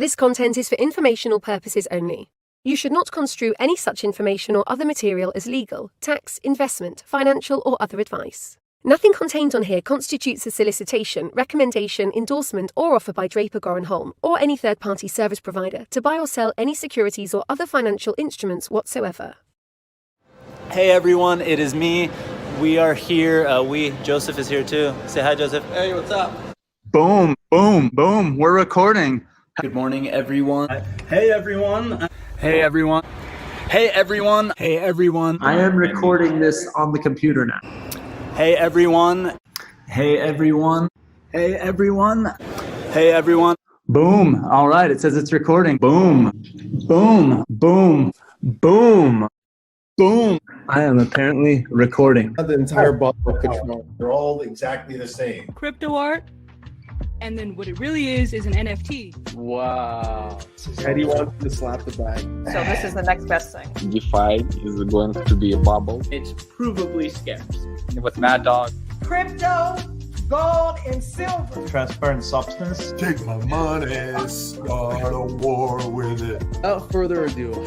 This content is for informational purposes only. You should not construe any such information or other material as legal, tax, investment, financial, or other advice. Nothing contained on here constitutes a solicitation, recommendation, endorsement, or offer by Draper Goren Holm or any third-party service provider to buy or sell any securities or other financial instruments whatsoever. Hey everyone, it is me. We are here. Joseph is here too. Say hi, Joseph. Hey, what's up? Boom, boom, boom. We're recording. Good morning, everyone. Hey, everyone. Hey, everyone. Hey, everyone. Hey, everyone. I am recording this on the computer now. Hey, everyone. Hey, everyone. Hey, everyone. Hey, everyone. Boom. All right. It says it's recording. Boom, boom, boom, boom, boom. I am apparently recording. The entire bottle of control. They're all exactly the same. Crypto art, and then what it really is an NFT. Wow. Eddie wants to slap the bag. So this is the next best thing. DeFi is going to be a bubble. It's provably scarce. With Mad Dog. Crypto, gold, and silver. Transparent substance. Take my money, start a war with it. Without further ado.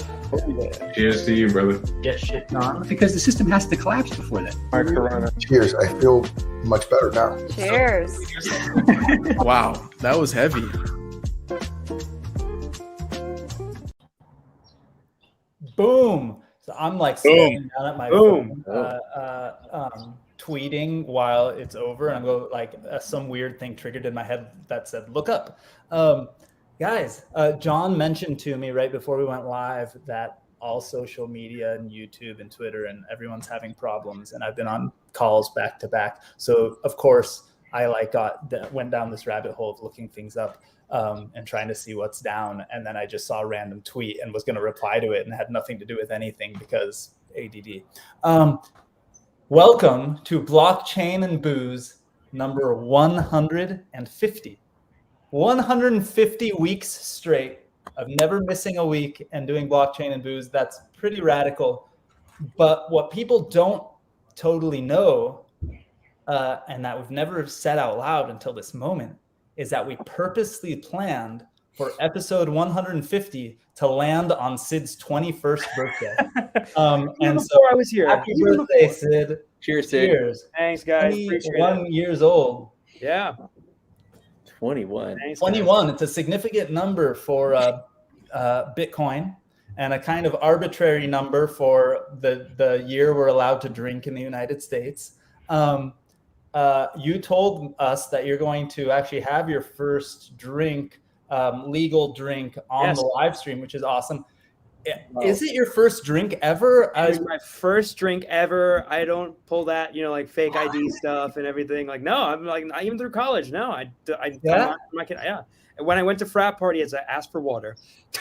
Cheers to you, brother. Get shit done. Because the system has to collapse before that. My corona. Cheers. I feel much better now. Cheers. Wow, that was heavy. Boom. So I'm like sitting down at my phone, tweeting while it's over, and I'm going like some weird thing triggered in my head that said, "Look up." Guys, John mentioned to me right before we went live that all social media and YouTube and Twitter and everyone's having problems, and I've been on calls back to back. So of course I went down this rabbit hole of looking things up and trying to see what's down, and then I just saw a random tweet and was going to reply to it and had nothing to do with anything because ADD. Welcome to Blockchain and Booze number 150. 150 weeks straight of never missing a week and doing Blockchain and Booze. That's pretty radical. But what people don't totally know, and that we've never said out loud until this moment, is that we purposely planned for episode 150 to land on Sid's 21st birthday. And so I was here. Happy birthday, Sid. Cheers, Sid. Cheers. Thanks, guys. 21 years old. Yeah. 21. Thanks, 21. It's a significant number for Bitcoin, and a kind of arbitrary number for the year we're allowed to drink in the United States. You told us that you're going to actually have your first drink, legal drink on the live stream, which is awesome. Is it your first drink ever? It was my first drink ever. I don't pull that, like fake ID stuff and everything. Like, no, I'm like, not even through college. No, I'm not kidding. Yeah. When I went to frat parties, I asked for water.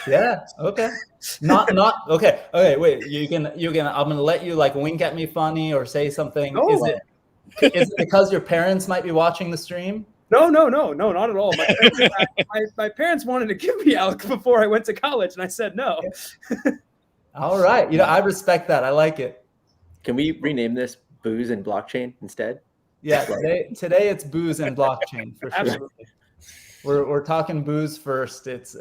Yeah. Okay. Not. Okay. Okay. Wait. You can. I'm gonna let you like wink at me funny or say something. No. Is it because your parents might be watching the stream? No, not at all. My parents wanted to give me alcohol before I went to college, and I said no. All right. I respect that. I like it. Can we rename this Booze and Blockchain instead? Yeah. Today it's Booze and Blockchain for sure. Absolutely. We're talking booze first. It's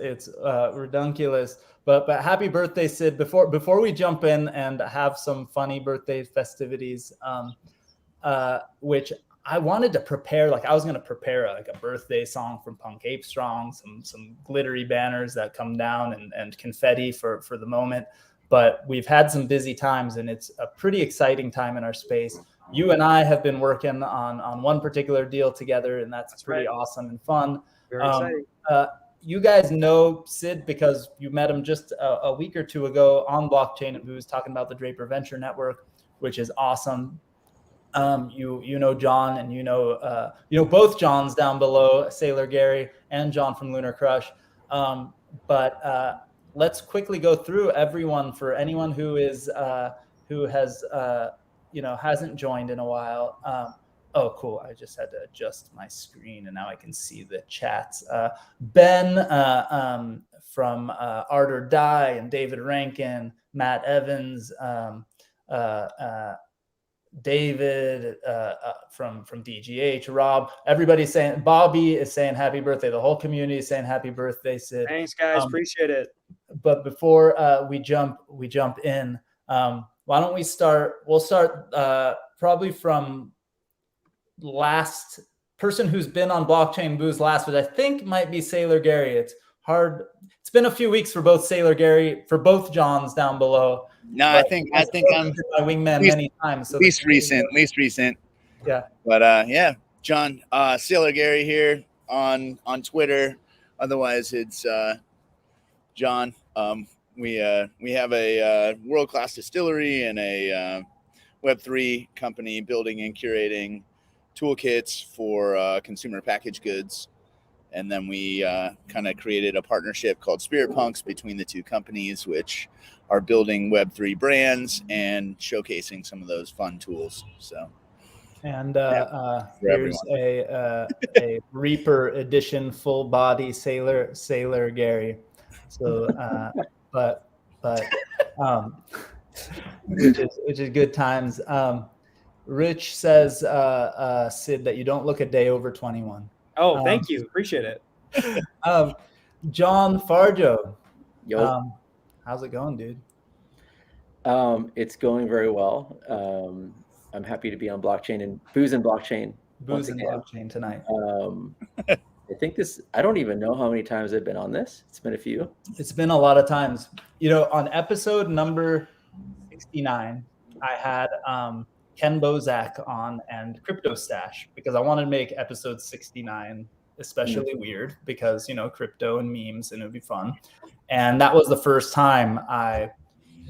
redunculous. But happy birthday, Sid. Before we jump in and have some funny birthday festivities, which I wanted to prepare, like I was going to prepare a birthday song from Punk Ape Strong, some glittery banners that come down and confetti for the moment. But we've had some busy times, and it's a pretty exciting time in our space. You and I have been working on one particular deal together, and that's pretty awesome and fun. Very exciting. You guys know Sid because you met him just a week or two ago on Blockchain and Booze talking about the Draper Venture Network, which is awesome. You know John, and you know both Johns down below, Sailor Gary and John from Lunar Crush. But let's quickly go through everyone for anyone who has hasn't joined in a while. Oh, cool. I just had to adjust my screen and now I can see the chats. Ben from Art or Die and David Rankin, Matt Evans, David from DGH, Rob, everybody's saying, Bobby is saying happy birthday. The whole community is saying happy birthday, Sid. Thanks, guys. Appreciate it. But before we jump in, why don't we start? We'll start probably from last person who's been on Blockchain Booze last, which I think might be Sailor Gary. It's hard. It's been a few weeks for both Sailor Gary, for both Johns down below. No, I think I'm my wingman many times. So least recent. Yeah. But yeah, John, Sailor Gary here on Twitter. Otherwise, it's John. We have a world-class distillery and a Web3 company building and curating toolkits for consumer packaged goods. And then we kind of created a partnership called Spirit Punks between the two companies, which are building Web3 brands and showcasing some of those fun tools. So, and here's a Reaper edition full body Sailor Gary. So, which is good times. Rich says, Sid, that you don't look a day over 21. Oh, thank you. Appreciate it. John Farjo. Yo. How's it going, dude? It's going very well. I'm happy to be on blockchain and booze and blockchain. Booze and blockchain tonight. I think I don't even know how many times I've been on this. It's been a few. It's been a lot of times. You know, on episode number 69, I had Ken Bozak on and Crypto Stash because I wanted to make episode 69 especially weird because, you know, crypto and memes, and it would be fun. And that was the first time I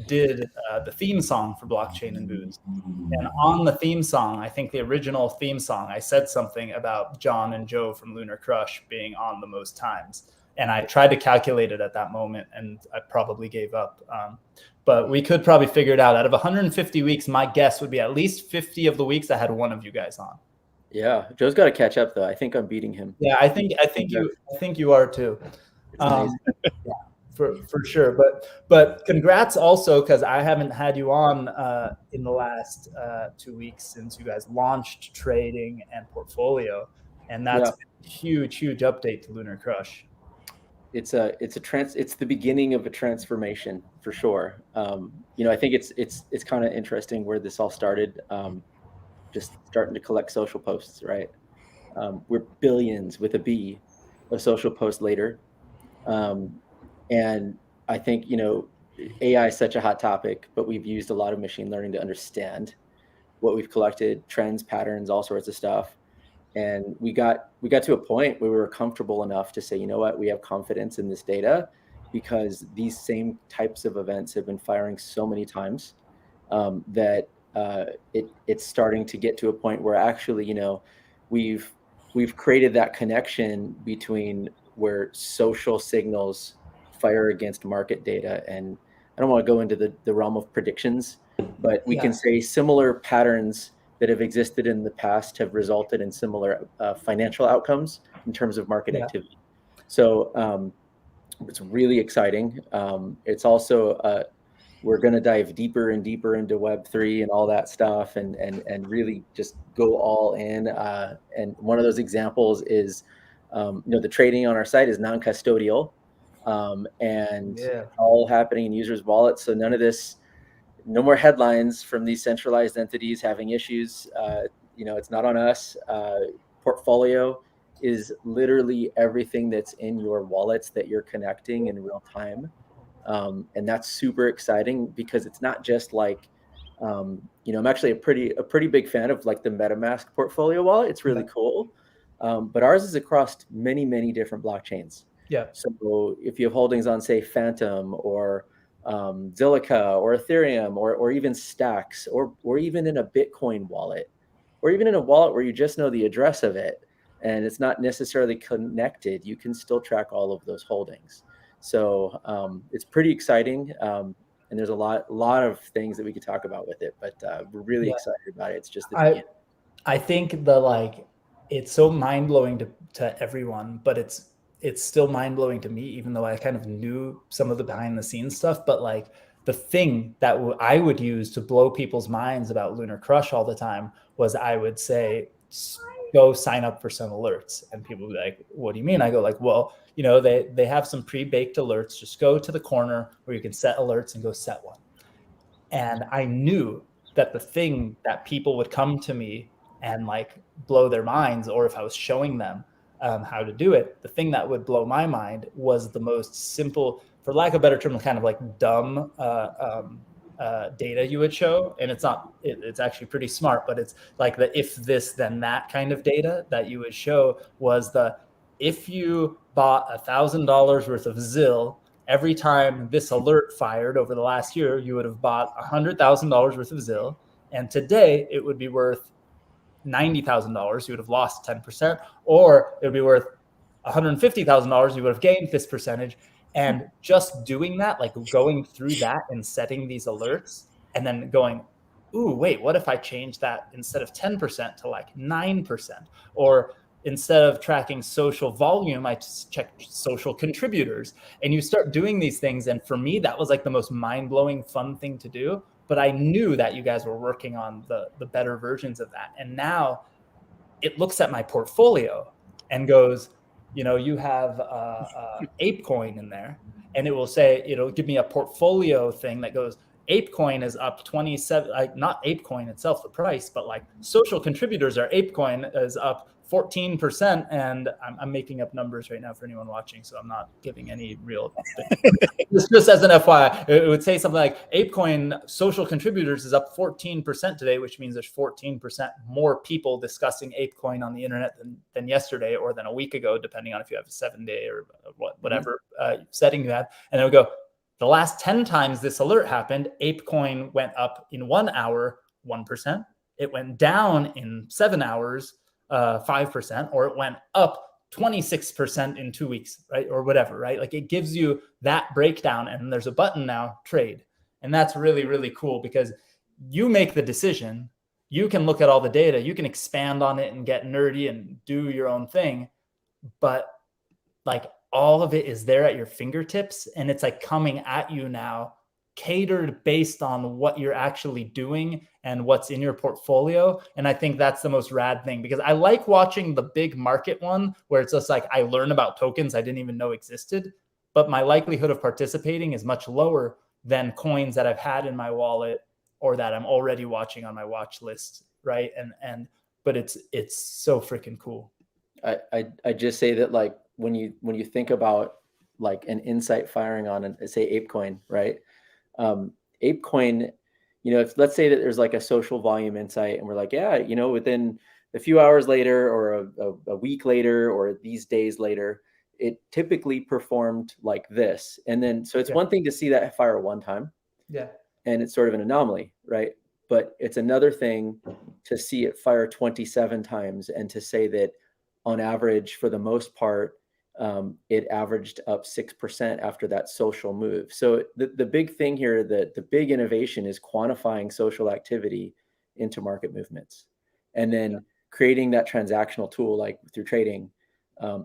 did the theme song for Blockchain and Booze. And on the theme song, I think the original theme song, I said something about John and Joe from Lunar Crush being on the most times. And I tried to calculate it at that moment, and I probably gave up. But we could probably figure it out. Out of 150 weeks, my guess would be at least 50 of the weeks I had one of you guys on. Yeah, Joe's got to catch up though. I think I'm beating him. Yeah, I think you are too. Yeah, for sure. But congrats also, because I haven't had you on in the last 2 weeks since you guys launched trading and portfolio, and that's a huge update to Lunar Crush. It's the beginning of a transformation for sure. You know, I think it's kind of interesting where this all started. Just starting to collect social posts, right? We're billions with a B of social posts later. And I think, you know, AI is such a hot topic, but we've used a lot of machine learning to understand what we've collected, trends, patterns, all sorts of stuff. And we got to a point where we were comfortable enough to say, you know what, we have confidence in this data because these same types of events have been firing so many times that it's starting to get to a point where actually, you know, we've created that connection between where social signals fire against market data. And I don't want to go into the realm of predictions, but we can say similar patterns that have existed in the past have resulted in similar financial outcomes in terms of market activity. So it's really exciting. It's also we're going to dive deeper and deeper into Web3 and all that stuff, and really just go all in. And one of those examples is, you know, the trading on our site is non-custodial, and all happening in users' wallets. So none of this, no more headlines from these centralized entities having issues. You know, it's not on us. Portfolio is literally everything that's in your wallets that you're connecting in real time. And that's super exciting because it's not just like, you know, I'm actually a pretty big fan of like the MetaMask portfolio wallet. It's really cool. But ours is across many different blockchains. Yeah. So if you have holdings on, say, Phantom or Zilliqa or Ethereum or even Stacks or even in a Bitcoin wallet or even in a wallet where you just know the address of it and it's not necessarily connected, you can still track all of those holdings. So it's pretty exciting, and there's a lot of things that we could talk about with it, but we're really excited about it. It's just the beginning. I think it's so mind-blowing to everyone, but it's still mind-blowing to me, even though I kind of knew some of the behind-the-scenes stuff. But like The thing that I would use to blow people's minds about Lunar Crush all the time was I would say, go sign up for some alerts. And people would be like, what do you mean? I go like, well, you know, they have some pre-baked alerts. Just go to the corner where you can set alerts and go set one. And I knew that the thing that people would come to me and like blow their minds, or if I was showing them how to do it, the thing that would blow my mind was the most simple, for lack of a better term, kind of like dumb data you would show. And it's not, it's actually pretty smart, but it's like the if this then that kind of data that you would show was the, if you bought $1,000 worth of ZIL, every time this alert fired over the last year, you would have bought $100,000 worth of ZIL. And today it would be worth $90,000. You would have lost 10%, or it would be worth $150,000. You would have gained this percentage. And just doing that, like going through that and setting these alerts and then going, ooh, wait, what if I change that instead of 10% to like 9%? Or instead of tracking social volume, I just check social contributors. And you start doing these things. And for me, that was like the most mind-blowing fun thing to do. But I knew that you guys were working on the better versions of that. And now it looks at my portfolio and goes, you know, you have ApeCoin in there, and it will say, it'll give me a portfolio thing that goes, ApeCoin is up 27, like not ApeCoin itself, the price, but like social contributors are ApeCoin is up 14%. And I'm making up numbers right now for anyone watching, so I'm not giving any real thing. Just as an FYI, it would say something like ApeCoin social contributors is up 14% today, which means there's 14% more people discussing ApeCoin on the internet than yesterday or than a week ago, depending on if you have a 7-day or whatever setting you have. And it would go, the last 10 times this alert happened, ApeCoin went up in 1 hour, 1%. It went down in 7 hours, 5%, or it went up 26% in 2 weeks, right? Or whatever, right? Like it gives you that breakdown, and there's a button now, trade. And that's really, really cool because you make the decision. You can look at all the data, you can expand on it and get nerdy and do your own thing. But like all of it is there at your fingertips, and it's like coming at you now, catered based on what you're actually doing and what's in your portfolio. And I think that's the most rad thing, because I like watching the big market one where it's just like I learn about tokens I didn't even know existed, but my likelihood of participating is much lower than coins that I've had in my wallet or that I'm already watching on my watch list, right? But it's so freaking cool. I just say that, like, when you think about like an insight firing on say ApeCoin, right? ApeCoin, you know, if let's say that there's like a social volume insight and we're like, yeah, you know, within a few hours later or a week later or these days later, it typically performed like this. And then, so it's one thing to see that fire one time. Yeah. And it's sort of an anomaly, right? But it's another thing to see it fire 27 times and to say that on average, for the most part, it averaged up 6% after that social move. So the big thing here, the big innovation is quantifying social activity into market movements, and then creating that transactional tool, like through trading,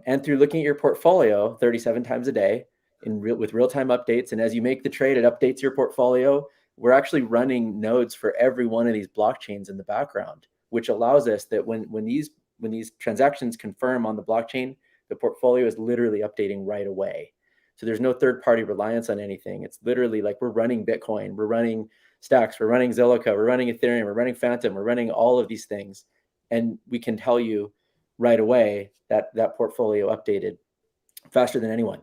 and through looking at your portfolio 37 times a day with real-time updates. And as you make the trade, it updates your portfolio. We're actually running nodes for every one of these blockchains in the background, which allows us that when these transactions confirm on the blockchain, the portfolio is literally updating right away. So there's no third-party reliance on anything. It's literally like we're running Bitcoin, we're running Stacks, we're running Zilliqa, we're running Ethereum, we're running Phantom, we're running all of these things. And we can tell you right away that that portfolio updated faster than anyone.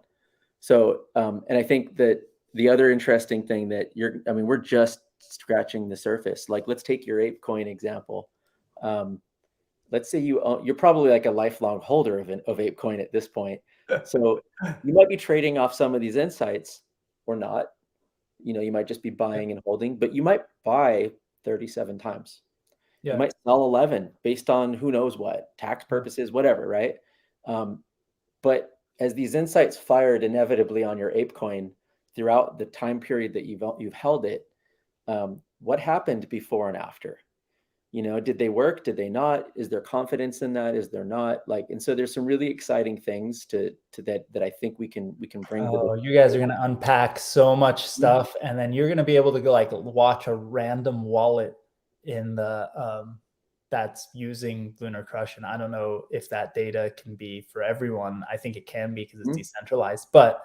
So, and I think that the other interesting thing that we're just scratching the surface. Like, let's take your ApeCoin example. Let's say you're probably like a lifelong holder of ApeCoin at this point. So you might be trading off some of these insights or not. You know, you might just be buying and holding, but you might buy 37 times. Yeah. You might sell 11 based on who knows what, tax purposes, whatever, right? But as these insights fired inevitably on your ApeCoin throughout the time period that you've held it, what happened before and after? You know, did they work? Did they not? Is there confidence in that? Is there not? Like, and so there's some really exciting things to that I think we can bring. Oh, you guys are gonna unpack so much stuff, and then you're gonna be able to go like watch a random wallet in the that's using Lunar Crush, and I don't know if that data can be for everyone. I think it can be because it's decentralized, but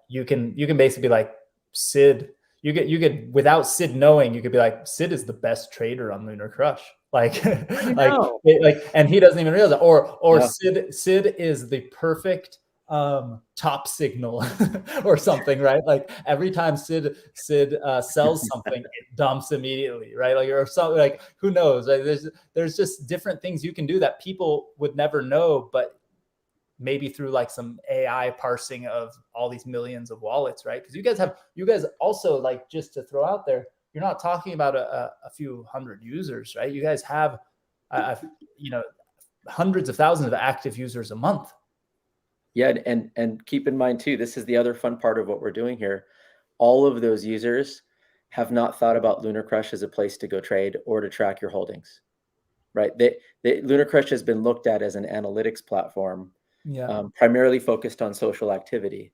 you can basically be like, Sid. You could without Sid knowing, you could be like, Sid is the best trader on Lunar Crush. Like, and he doesn't even realize it. Or Sid is the perfect top signal or something, right? Like every time Sid sells something, it dumps immediately, right? Like, or something, like, who knows? Right? There's just different things you can do that people would never know, but maybe through like some AI parsing of all these millions of wallets, right? Because you guys also, like, just to throw out there, you're not talking about a few hundred users, right? You guys have, hundreds of thousands of active users a month. Yeah, and keep in mind too, this is the other fun part of what we're doing here. All of those users have not thought about Lunar Crush as a place to go trade or to track your holdings, right? Lunar Crush has been looked at as an analytics platform. Primarily focused on social activity.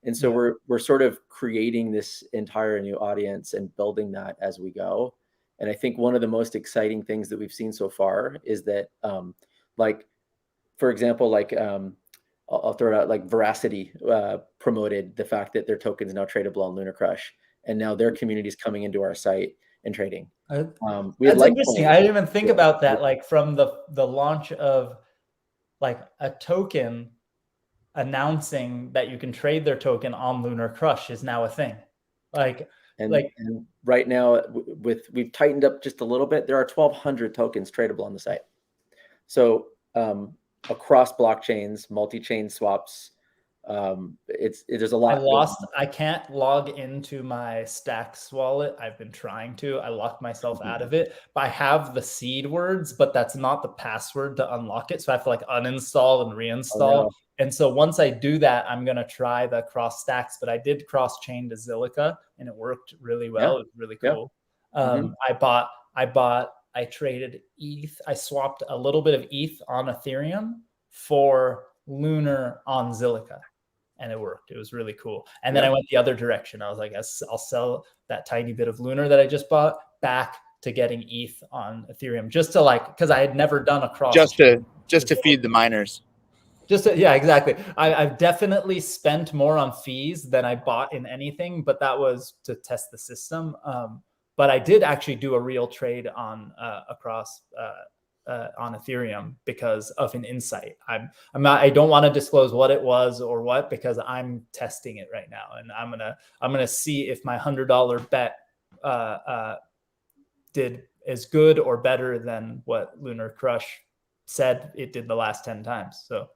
And so we're sort of creating this entire new audience and building that as we go. And I think one of the most exciting things that we've seen so far is that, like, for example, like, I'll throw it out, like Veracity promoted the fact that their token is now tradable on Lunar Crush. And now their community is coming into our site and trading. That's interesting. I didn't even think about that, like from the launch of like a token announcing that you can trade their token on Lunar Crush is now a thing. And right now we've tightened up just a little bit. There are 1,200 tokens tradable on the site. So across blockchains, multi-chain swaps, there's a lot. I can't log into my Stacks wallet. I've been trying to. I locked myself out of it. But I have the seed words, but that's not the password to unlock it. So I have to like uninstall and reinstall. Oh, no. And so once I do that, I'm gonna try the cross Stacks. But I did cross chain to Zilliqa, and it worked really well. Yeah. It was really cool. Yeah. I traded ETH. I swapped a little bit of ETH on Ethereum for Lunar on Zilliqa. And it worked. It was really cool. And then I went the other direction. I was like, I'll sell that tiny bit of Lunar that I just bought back to getting ETH on Ethereum, just to like, because I had never done a cross. Just to feed the miners. Yeah, exactly. I've definitely spent more on fees than I bought in anything, but that was to test the system. But I did actually do a real trade on across on Ethereum because of an insight. I don't want to disclose what it was or what, because I'm testing it right now, and I'm gonna see if my $100 bet did as good or better than what Lunar Crush said it did the last 10 times. So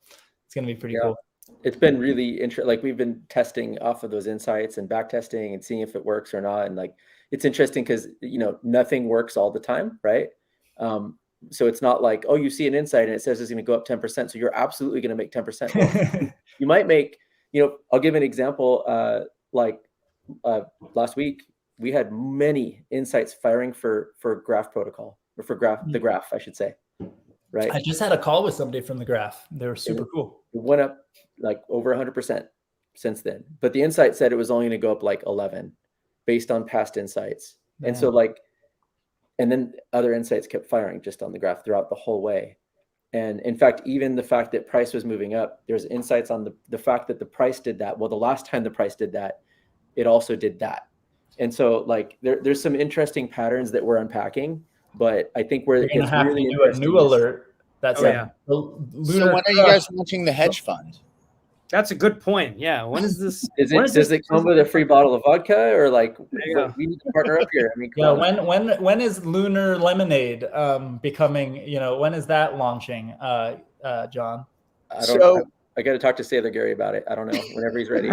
it's gonna be pretty cool. It's been really interesting. Like, we've been testing off of those insights and back testing and seeing if it works or not. And like, it's interesting because, nothing works all the time, right? So it's not like, oh, you see an insight and it says it's going to go up 10%. So you're absolutely going to make 10%. Well, you might make, I'll give an example. Last week, we had many insights firing for Graph protocol, or for the Graph, I should say. Right. I just had a call with somebody from the Graph. They were super cool. It went up like over 100% since then. But the insight said it was only going to go up like 11 based on past insights. Man. And so and then other insights kept firing just on the Graph throughout the whole way. And in fact, even the fact that price was moving up, there's insights on the fact that the price did that. Well, the last time the price did that, it also did that. And so like there's some interesting patterns that we're unpacking, but I think we're going to have really to do a new alert. That's So when are you guys launching the hedge fund? That's a good point. Yeah. When is this? Does it come with a free bottle of vodka, or like we need to partner up here? I mean, when is Lunar Lemonade becoming? When is that launching, John? I don't know. I got to talk to Sailor Gary about it. I don't know. Whenever he's ready.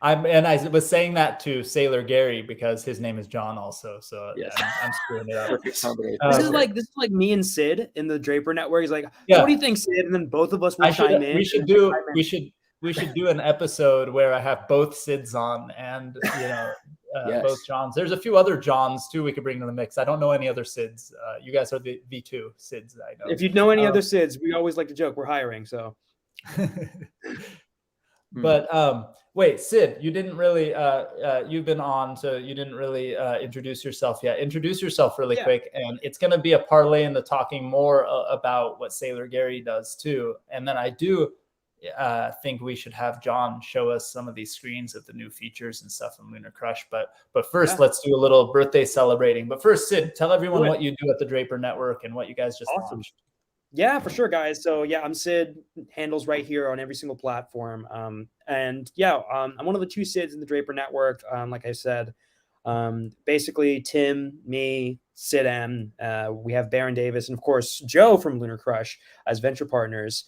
I was saying that to Sailor Gary because his name is John also. So yes. I'm screwing it up. This is like me and Sid in the Draper Network. He's like, what do you think, Sid? And then both of us will chime in. We should do an episode where I have both Sids on, and both Johns. There's a few other Johns too we could bring to the mix. I don't know any other Sids. You guys are the two Sids that I know. If you know any other Sids, we always like to joke we're hiring. So, but wait, Sid, you didn't really. You've been on, so you didn't really introduce yourself yet. Introduce yourself really quick, and it's going to be a parlay into talking more about what Sailor Gary does too. And then I do think we should have John show us some of these screens of the new features and stuff in Lunar Crush. But first, let's do a little birthday celebrating. But first, Sid, tell everyone what you do at the Draper Network and what you guys just launched. Yeah, for sure, guys. So yeah, I'm Sid, handles right here on every single platform. I'm one of the two Sids in the Draper Network. Like I said, basically Tim, me, Sid M, we have Baron Davis, and of course Joe from Lunar Crush as venture partners.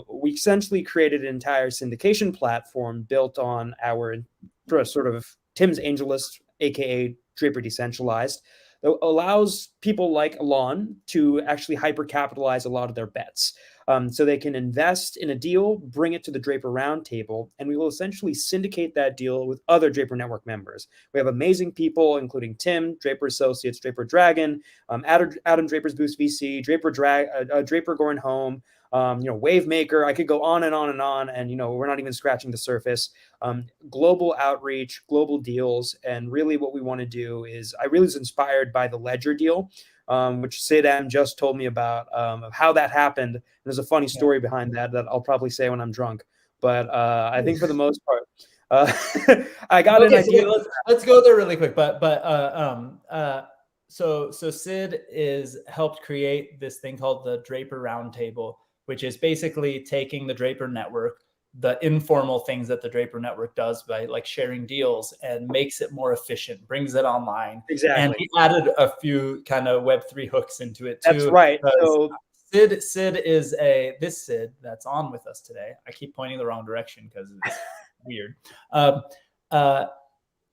We essentially created an entire syndication platform built on our sort of Tim's Angel List, aka Draper Decentralized, that allows people like Alon to actually hyper-capitalize a lot of their bets. So they can invest in a deal, bring it to the Draper Roundtable, and we will essentially syndicate that deal with other Draper Network members. We have amazing people, including Tim, Draper Associates, Draper Dragon, Adam Draper's Boost VC, Draper Goren Home, Wavemaker. I could go on and on and on, and we're not even scratching the surface. Global outreach, global deals, and really what we want to do is, I really was inspired by the Ledger deal, which Sid M just told me about, of how that happened. There's a funny story behind that I'll probably say when I'm drunk, but I think for the most part, I got an idea. So let's go there really quick. So Sid helped create this thing called the Draper Roundtable, which is basically taking the Draper Network, the informal things that the Draper Network does by like sharing deals, and makes it more efficient, brings it online. Exactly. And he added a few kind of Web3 hooks into it too. That's right. So Sid is this Sid that's on with us today. I keep pointing the wrong direction because it's weird.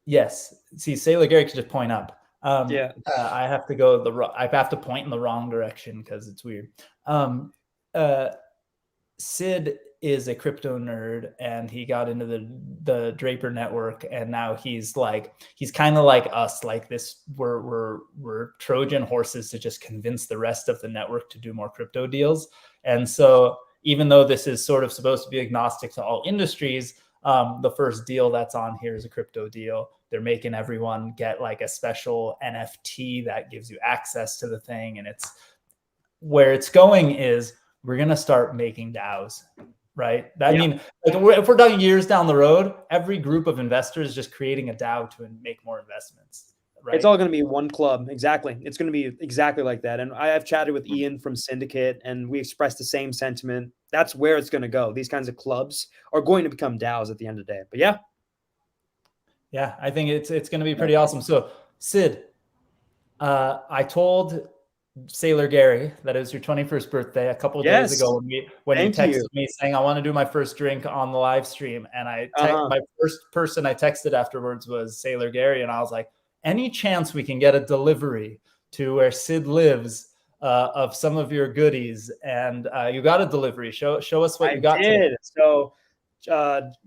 Yes. See, Sailor Gary could just point up. I have to go I have to point in the wrong direction because it's weird. Sid is a crypto nerd, and he got into the Draper Network, and now he's kind of like us, like this. We're Trojan horses to just convince the rest of the network to do more crypto deals. And so, even though this is sort of supposed to be agnostic to all industries, the first deal that's on here is a crypto deal. They're making everyone get like a special NFT that gives you access to the thing, and it's where it's going is we're gonna start making DAOs. Right. I mean, like if we're talking years down the road, every group of investors is just creating a DAO to make more investments. Right. It's all going to be one club. Exactly. It's going to be exactly like that. And I have chatted with Ian from Syndicate, and we expressed the same sentiment. That's where it's going to go. These kinds of clubs are going to become DAOs at the end of the day. But yeah, I think it's going to be pretty awesome. So Sid, I told Sailor Gary that it was your 21st birthday a couple of days ago when you texted me saying I want to do my first drink on the live stream, and my first person I texted afterwards was Sailor Gary, and I was like, any chance we can get a delivery to where Sid lives of some of your goodies? And you got a delivery. Show us what you got. I did. So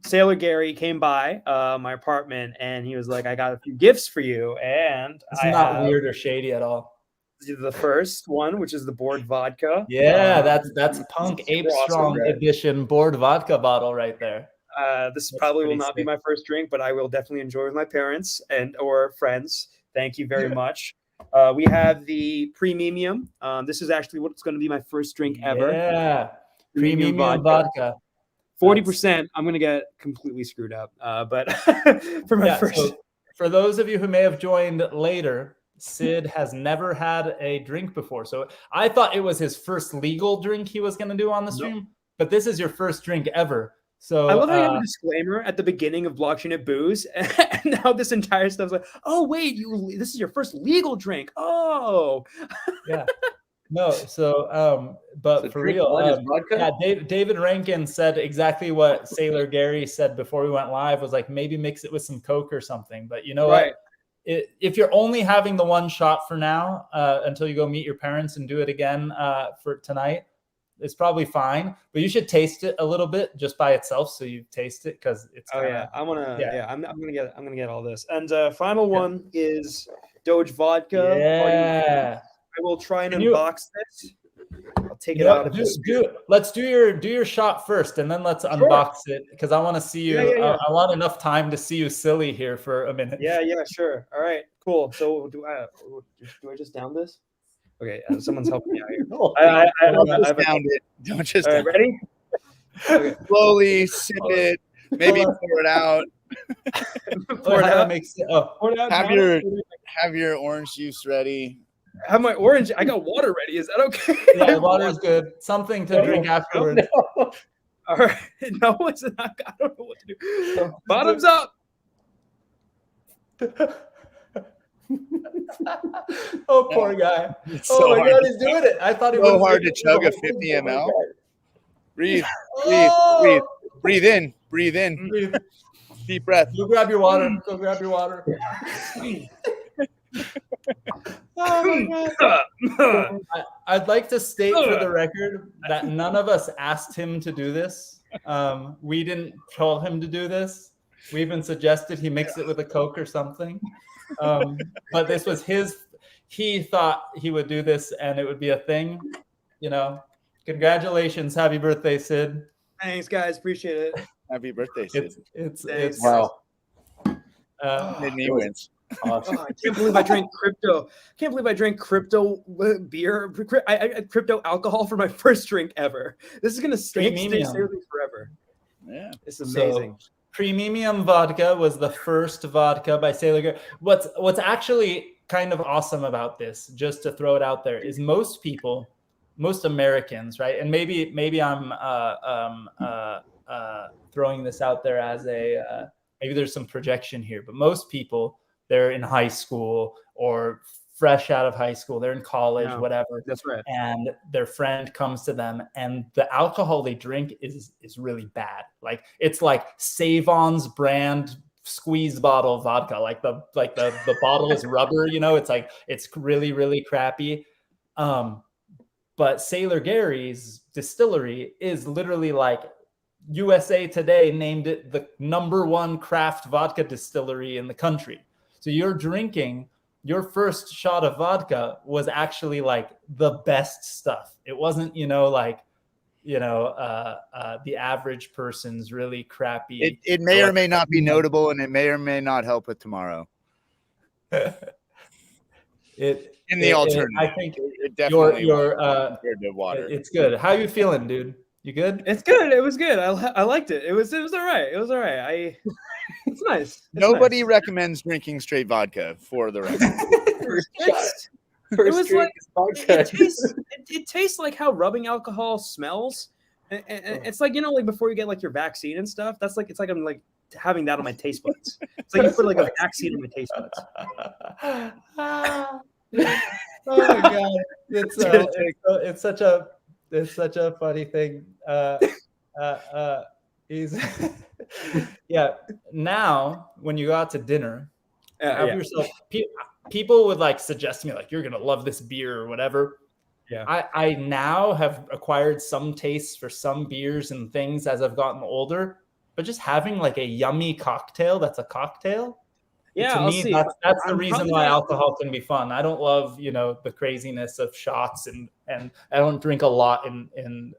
Sailor Gary came by my apartment, and he was like, I got a few gifts for you, and it's not weird or shady at all. The first one, which is the board vodka. Yeah, that's Punk Ape Strong Edition board vodka bottle right there. This probably will not be my first drink, but I will definitely enjoy with my parents or friends. Thank you very much. We have the premium. This is actually what's going to be my first drink ever. Yeah, premium vodka. 40%. I'm going to get completely screwed up. But for my first. So for those of you who may have joined later, Sid has never had a drink before. So I thought it was his first legal drink he was going to do on the stream, but this is your first drink ever. So I love how you have a disclaimer at the beginning of Blockchain at Booze, and now this entire stuff's like, oh wait, this is your first legal drink. Oh, yeah. No, so but for real, David Rankin said exactly what Sailor Gary said before we went live, was like, maybe mix it with some Coke or something. But you know what? If you're only having the one shot for now, until you go meet your parents and do it again for tonight, It's probably fine, but you should taste it a little bit just by itself, so you taste it because it's. Oh kinda, I'm gonna get all this. And final one is Doge vodka. Yeah. I will try and Can you- unbox this. I'll take it out of this. Let's do your shot first, and then let's unbox it because I want to see you. Yeah. I want enough time to see you silly here for a minute. Yeah, sure. All right, cool. So do I just down this? Okay, someone's helping me out here. Don't just down it. Don't just. All right, ready? Okay. Slowly sip it. Maybe pour it out. Pour it out. Pour it out. Have your orange juice ready. Have my orange. I got water ready. Is that okay? Yeah, water is good. Something to drink afterwards. No. All right. No, it's not. I don't know what to do. Bottoms up. Oh, poor guy. It's Oh so my hard God, to he's doing it. I thought he so was hard to chug a 50 ml. Breathe in. Breathe. Deep breath. Go grab your water. Oh my God. I'd like to state for the record that none of us asked him to do this. We didn't tell him to do this. We even suggested he mix it with a Coke or something. But this was he thought he would do this and it would be a thing. Congratulations. Happy birthday, Sid. Thanks, guys. Appreciate it. Happy birthday, Sid. It's Wow. Sydney wins. Awesome. I can't believe I drank crypto. Beer, crypto alcohol for my first drink ever. This is gonna stay with me forever. Yeah, it's amazing. So, Premium vodka was the first vodka by Sailor Gary. What's actually kind of awesome about this, just to throw it out there, is most Americans, right? And maybe I'm throwing this out there as a maybe there's some projection here, but most people, they're in high school or fresh out of high school, they're in college, whatever. That's right. And their friend comes to them and the alcohol they drink is really bad. Like it's like Savon's brand squeeze bottle vodka. Like the bottle is rubber, it's like it's really, really crappy. But Sailor Gary's distillery is literally like USA Today named it the #1 craft vodka distillery in the country. So you're drinking, your first shot of vodka was actually like the best stuff. It wasn't, the average person's really crappy. It may or may not be notable, and it may or may not help with tomorrow. Alternative, I think it definitely compared to water. It's good. How you feeling, dude? You good? It's good. It was good. I liked it. It was all right. It was all right. It's nice. Nobody recommends drinking straight vodka, for the record. It tastes like how rubbing alcohol smells. And it's like, like before you get like your vaccine and stuff, it's like I'm like having that on my taste buds. It's like you put like a vaccine on my taste buds. Oh my God. It's such a funny thing. He's now when you go out to dinner, have yourself. People would like suggest to me like you're gonna love this beer or whatever. Yeah, I now have acquired some tastes for some beers and things as I've gotten older. But just having like a yummy cocktail that's a cocktail. Yeah, to me, that's the reason why alcohol can be fun. I don't love the craziness of shots and I don't drink a lot in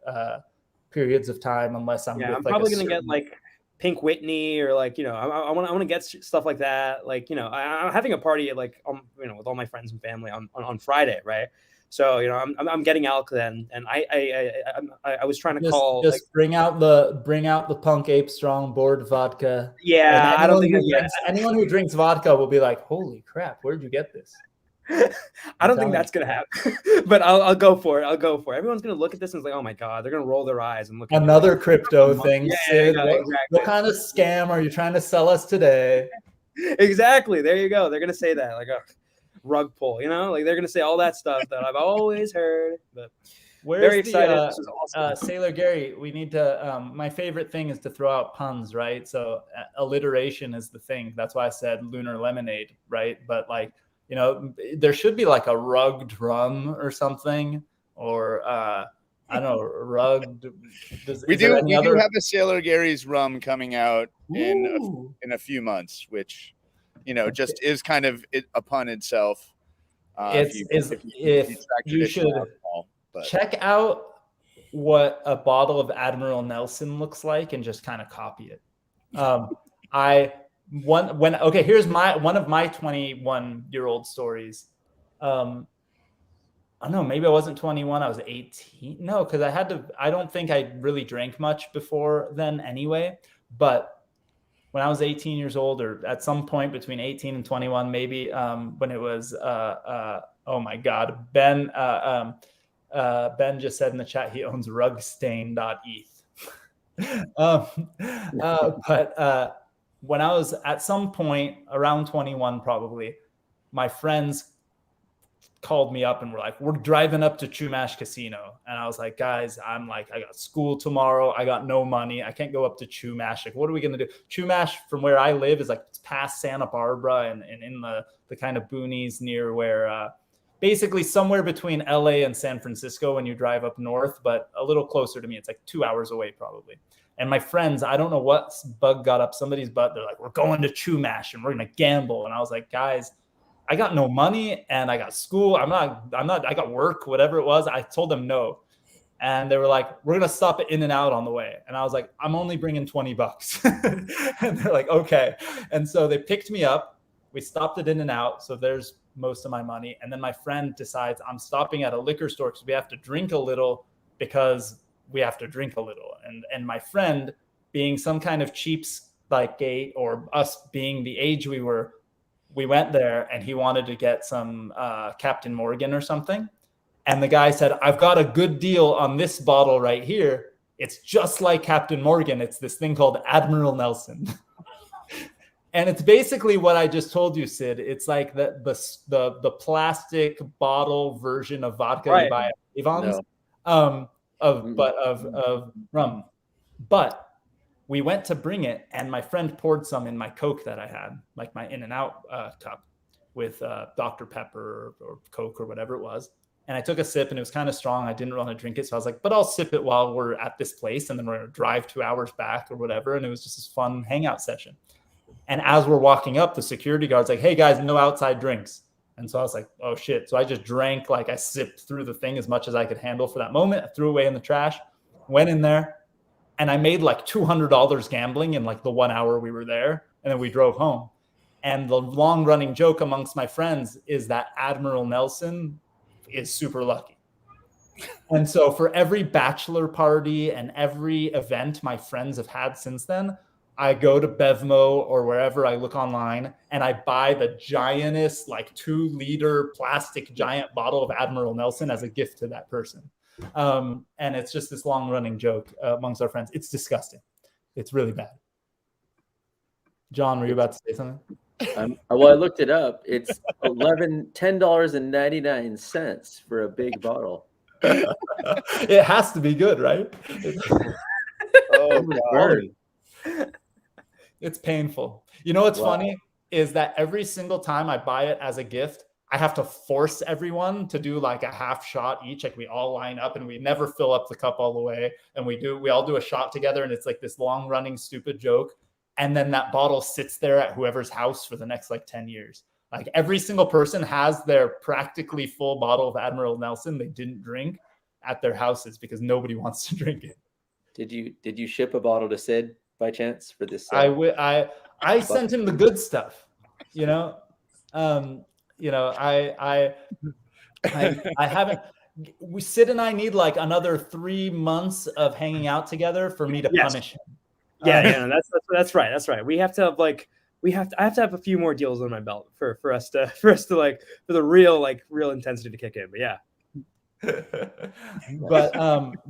periods of time unless I'm. Yeah, with I'm like probably gonna get like Pink Whitney or like I want to get stuff like that. Like I'm having a party at like with all my friends and family on Friday, right? So I'm getting alk then, and I was trying to call. Just bring out the Punk Ape Strong board vodka. Yeah, I don't think anyone who drinks vodka will be like, "Holy crap, where'd you get this?" I don't think that's gonna happen, but I'll go for it. Everyone's gonna look at this and it's like, "Oh my God!" They're gonna roll their eyes and look. Another crypto thing. Yeah, Sid. exactly. What kind of scam are you trying to sell us today? Exactly. There you go. They're gonna say that like a rug pull. Like they're gonna say all that stuff that I've always heard. But very excited. This is awesome. Sailor Gary, we need to. My favorite thing is to throw out puns, right? So alliteration is the thing. That's why I said lunar lemonade, right? But like. there should be like a rug drum or something, or I don't know, rug. We do have a Sailor Gary's rum coming out in a few months, which just is kind of upon itself. You should alcohol, check out what a bottle of Admiral Nelson looks like and just kind of copy it. Here's one of my 21-year-old stories. I don't know, maybe I wasn't 21, I was 18. No, because I don't think I really drank much before then anyway. But when I was 18 years old, or at some point between 18 and 21, maybe, when it was, oh my God, Ben just said in the chat he owns rugstain.eth. But when I was at some point around 21, probably, my friends called me up and were like, we're driving up to Chumash Casino. And I was like, guys, I got school tomorrow. I got no money. I can't go up to Chumash. Like, what are we going to do? Chumash, from where I live, is like past Santa Barbara and in the kind of boonies near where basically somewhere between LA and San Francisco when you drive up north, but a little closer to me. It's like 2 hours away probably. And my friends, I don't know what bug got up somebody's butt. They're like, we're going to Chumash and we're going to gamble. And I was like, guys, I got no money and I got school. I got work, whatever it was. I told them no. And they were like, we're going to stop at In-N-Out on the way. And I was like, I'm only bringing $20. And they're like, okay. And so they picked me up. We stopped at In-N-Out. So there's most of my money. And then my friend decides I'm stopping at a liquor store because we have to drink a little because we have to drink a little. And my friend, being some kind of cheapskate, or us being the age we were, we went there and he wanted to get some Captain Morgan or something. And the guy said, I've got a good deal on this bottle right here. It's just like Captain Morgan. It's this thing called Admiral Nelson. And it's basically what I just told you, Sid. It's like the plastic bottle version of vodka you buy at Avon's, of rum. But we went to bring it, and my friend poured some in my Coke that I had, like my In-N-Out cup with Dr. Pepper or Coke or whatever it was. And I took a sip, and it was kind of strong. I didn't want to drink it. So I was like, but I'll sip it while we're at this place, and then we're going to drive 2 hours back or whatever. And it was just this fun hangout session. And as we're walking up, the security guard's like, hey, guys, no outside drinks. And so I was like, oh, shit. So I just drank, like I sipped through the thing as much as I could handle for that moment. I threw away in the trash, went in there. And I made like $200 gambling in like the 1 hour we were there. And then we drove home. And the long running joke amongst my friends is that Admiral Nelson is super lucky. And so for every bachelor party and every event my friends have had since then, I go to Bevmo or wherever I look online and I buy the giantest, like 2-liter plastic giant bottle of Admiral Nelson as a gift to that person. And it's just this long running joke amongst our friends. It's disgusting. It's really bad. John, were you about to say something? Well, I looked it up. It's $10.99 for a big bottle. It has to be good, right? Oh, God. It's painful. You know what's funny is that every single time I buy it as a gift, I have to force everyone to do like a half shot each. Like we all line up and we never fill up the cup all the way. And we all do a shot together. And it's like this long running stupid joke. And then that bottle sits there at whoever's house for the next like 10 years. Like every single person has their practically full bottle of Admiral Nelson they didn't drink at their houses because nobody wants to drink it. Did you ship a bottle to Sid by chance for this? I sent him the good stuff, you know. I haven't. Sid and I need like another 3 months of hanging out together for me to punish him. Yeah, that's right. That's right. I have to have a few more deals on my belt for us to like for the real intensity to kick in. But yeah.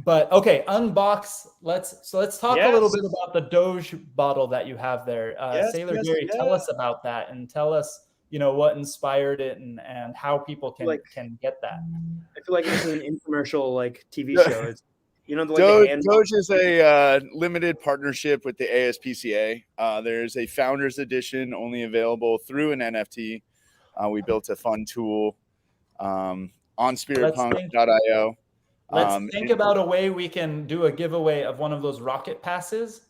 but okay, unbox. Let's talk a little bit about the Doge bottle that you have there. Sailor Gary, tell us about that and tell us what inspired it and how people can get that. I feel like this is an infomercial TV show. It's, Doge is a limited partnership with the ASPCA. There's a founders edition only available through an NFT. We built a fun tool on spiritpunk.io. Let's think about a way we can do a giveaway of one of those rocket passes,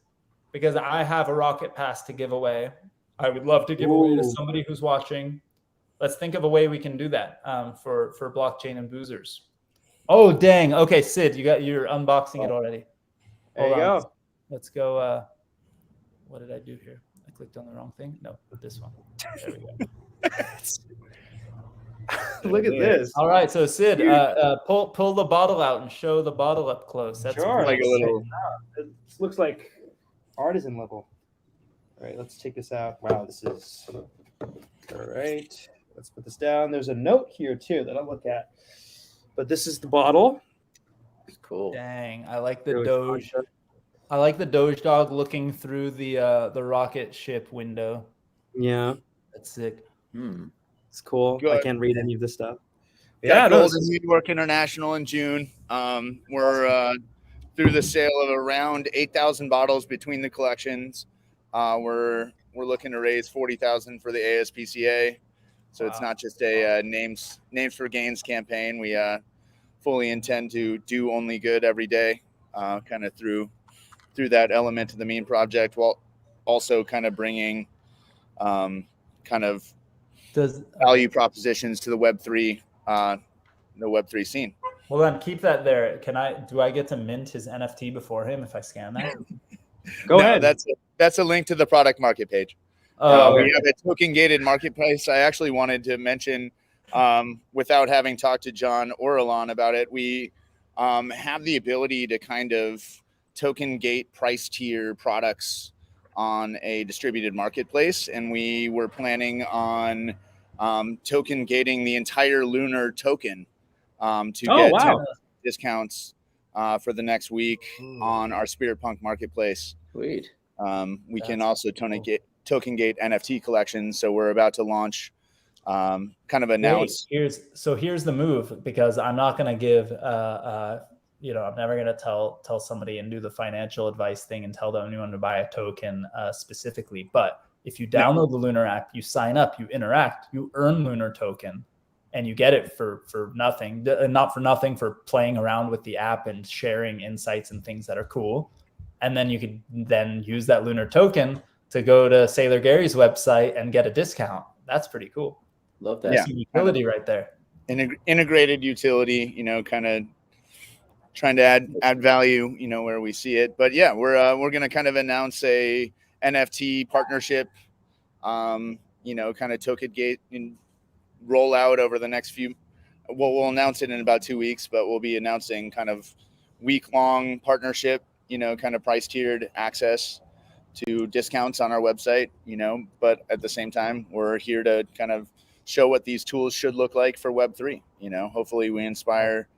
because I have a rocket pass to give away. I would love to give away to somebody who's watching. Let's think of a way we can do that for blockchain and boozers. Oh, dang. Okay, Sid, you're unboxing it already. There you go. Let's go. What did I do here? I clicked on the wrong thing. No, this one. There we go. Look at this. All right, so Sid, pull the bottle out and show the bottle up close. That's Sure. Like a little. It looks like artisan level. All right, let's take this out. Wow, this is all right. Let's put this down. There's a note here too that I'll look at. But this is the bottle. Cool. Dang, I like the Doge. I like the Doge dog looking through the rocket ship window. Yeah, that's sick. It's cool. Good. I can't read any of this stuff. Yeah, gold in New York International in June. We're through the sale of around 8,000 bottles between the collections. We're looking to raise 40,000 for the ASPCA. So it's not just a names for gains campaign. We fully intend to do only good every day, kind of through that element of the meme project, while also kind of bringing kind of value propositions to the Web3 scene. Well, then keep that there. Do I get to mint his NFT before him if I scan that? Go ahead. That's a link to the product market page. We have a token gated marketplace. I actually wanted to mention, without having talked to John or Alon about it, we have the ability to kind of token gate price tier products on a distributed marketplace. And we were planning on token gating the entire Lunar token to get 10 discounts for the next week on our Spirit Punk marketplace. Sweet. We can also token gate NFT collections. So we're about to launch, kind of announce. Here's the move, because I'm not going to give, I'm never going to tell somebody and do the financial advice thing and tell anyone to buy a token specifically. But if you download the Lunar app, you sign up, you interact, you earn Lunar token, and you get it for nothing, not for nothing, for playing around with the app and sharing insights and things that are cool. And then you could then use that Lunar token to go to Sailor Gary's website and get a discount. That's pretty cool. Love that. That's utility right there. Integrated utility, kind of trying to add value, where we see it. But yeah, we're going to kind of announce a NFT partnership, kind of token gate and roll out over the next we'll announce it in about 2 weeks, but we'll be announcing kind of week-long partnership, kind of price tiered access to discounts on our website, but at the same time, we're here to kind of show what these tools should look like for Web3. Hopefully we inspire,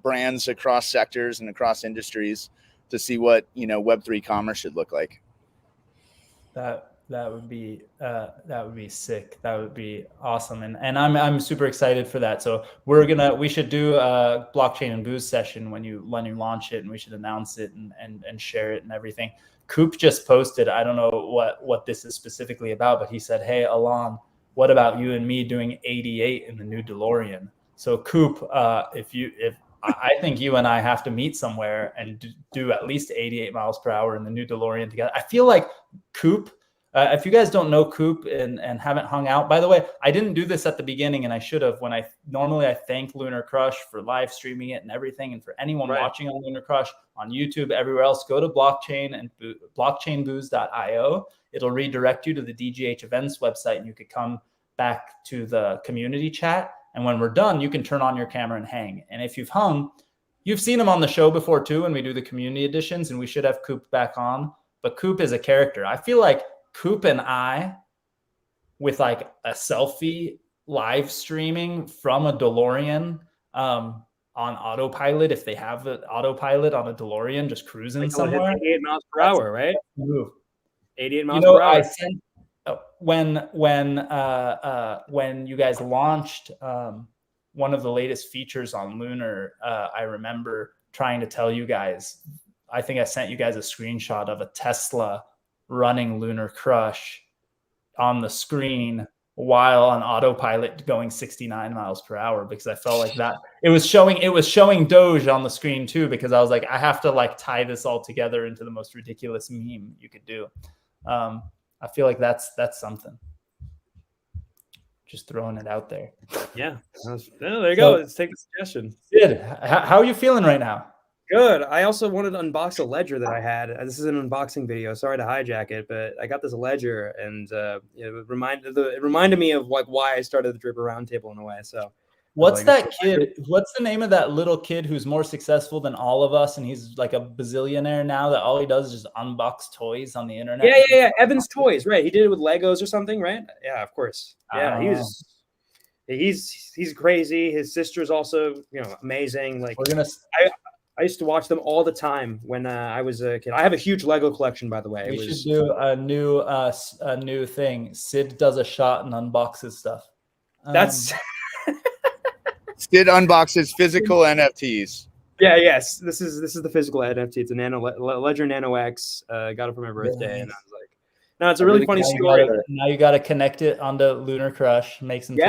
brands across sectors and across industries to see what, Web3 commerce should look like. That would be sick. That would be awesome. And I'm super excited for that. So we should do a blockchain and booze session when you launch it, and we should announce it and share it and everything. Coop just posted, I don't know what this is specifically about, but he said, "Hey, Alon, what about you and me doing 88 in the new DeLorean?" So Coop, I think you and I have to meet somewhere and do at least 88 miles per hour in the new DeLorean together. I feel like Coop, if you guys don't know Coop and haven't hung out, by the way, I didn't do this at the beginning, and I should have. Normally I thank Lunar Crush for live streaming it and everything, and for anyone watching on Lunar Crush on YouTube, everywhere else, go to blockchainbooze.io. It'll redirect you to the DGH events website, and you could come back to the community chat. And when we're done, you can turn on your camera and hang. And if you've hung, you've seen him on the show before too, when we do the community editions, and we should have Coop back on. But Coop is a character. I feel like Coop and I, with like a selfie live streaming from a DeLorean on autopilot, if they have an autopilot on a DeLorean just cruising somewhere. 88 miles per hour, right? 88 miles per hour. I sent, when you guys launched one of the latest features on Lunar, I remember trying to tell you guys, I think I sent you guys a screenshot of a Tesla running Lunar Crush on the screen while on autopilot going 69 miles per hour because I felt like that it was showing Doge on the screen too, because I was like, I have to like tie this all together into the most ridiculous meme you could do. I feel like that's something. Just throwing it out there. Yeah. There you go. Let's take the suggestion. Sid, how are you feeling right now? Good. I also wanted to unbox a ledger that I had. This is an unboxing video. Sorry to hijack it, but I got this ledger, and it reminded me of like why I started the Draper Roundtable in a way. So, what's that kid? What's the name of that little kid who's more successful than all of us, and he's like a bazillionaire now that all he does is just unbox toys on the internet? Yeah. Evan's Toys, right? He did it with Legos or something, right? Yeah, of course. Yeah, he's crazy. His sister's also, amazing. Like I used to watch them all the time when I was a kid. I have a huge Lego collection, by the way. We should do a new thing. Sid does a shot and unboxes stuff. That's Sid unboxes physical NFTs. Yeah, yes. This is the physical NFT. It's a Ledger Nano X. Got it for my birthday, and I was like, no, it's a really funny story. Now you got to connect it onto Lunar Crush. Make some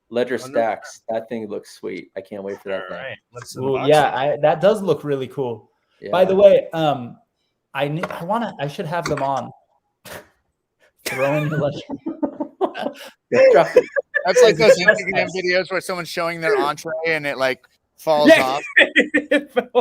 Ledger Stacks. That thing looks sweet. I can't wait for that thing. Right. Let's that does look really cool. Yeah. By the way, I should have them on. Throwing the Ledger. That's like those Instagram videos where someone's showing their entree and it like falls off. That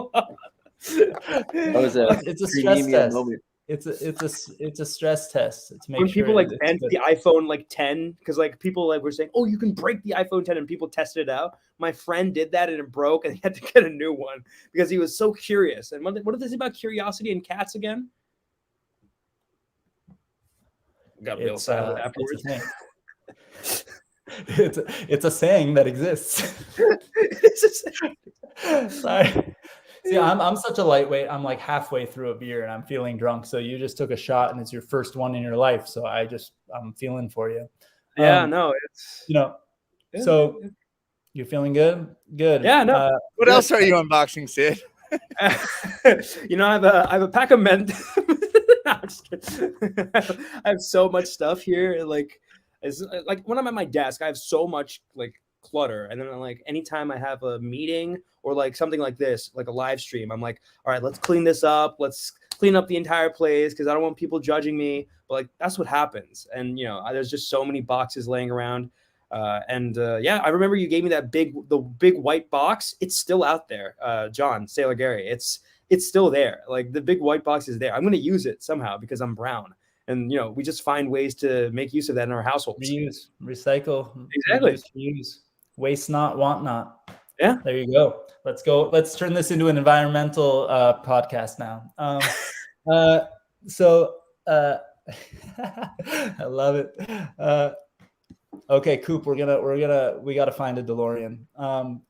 was it's a stress test. Moment. It's a stress test to make when sure people like bent the iPhone like 10 because like people like were saying, oh, you can break the iPhone 10, and people tested it out. My friend did that and it broke, and he had to get a new one because he was so curious. And what did they say about curiosity and cats again? Got real silent afterwards. It's a saying that exists. Sorry. See, I'm such a lightweight. I'm like halfway through a beer and I'm feeling drunk. So you just took a shot and it's your first one in your life. So I'm feeling for you. Yeah, no, it's So you're feeling good? Good. Yeah, no. What else are you unboxing, Sid? I have a pack of mint. No, I'm just kidding. I have so much stuff here. Like when I'm at my desk, I have so much like clutter, and then like anytime I have a meeting or like something like this, like a live stream, I'm like, all right, let's clean this up. Let's clean up the entire place because I don't want people judging me. But like that's what happens, and there's just so many boxes laying around. I remember you gave me the big white box. It's still out there, John Sailor Gary. It's still there. Like the big white box is there. I'm going to use it somehow because I'm brown. And, we just find ways to make use of that in our households. Reuse, recycle. Exactly. Reuse. Waste not, want not. Yeah. There you go. Let's go. Let's turn this into an environmental podcast now. I love it. Okay, Coop, we got to find a DeLorean.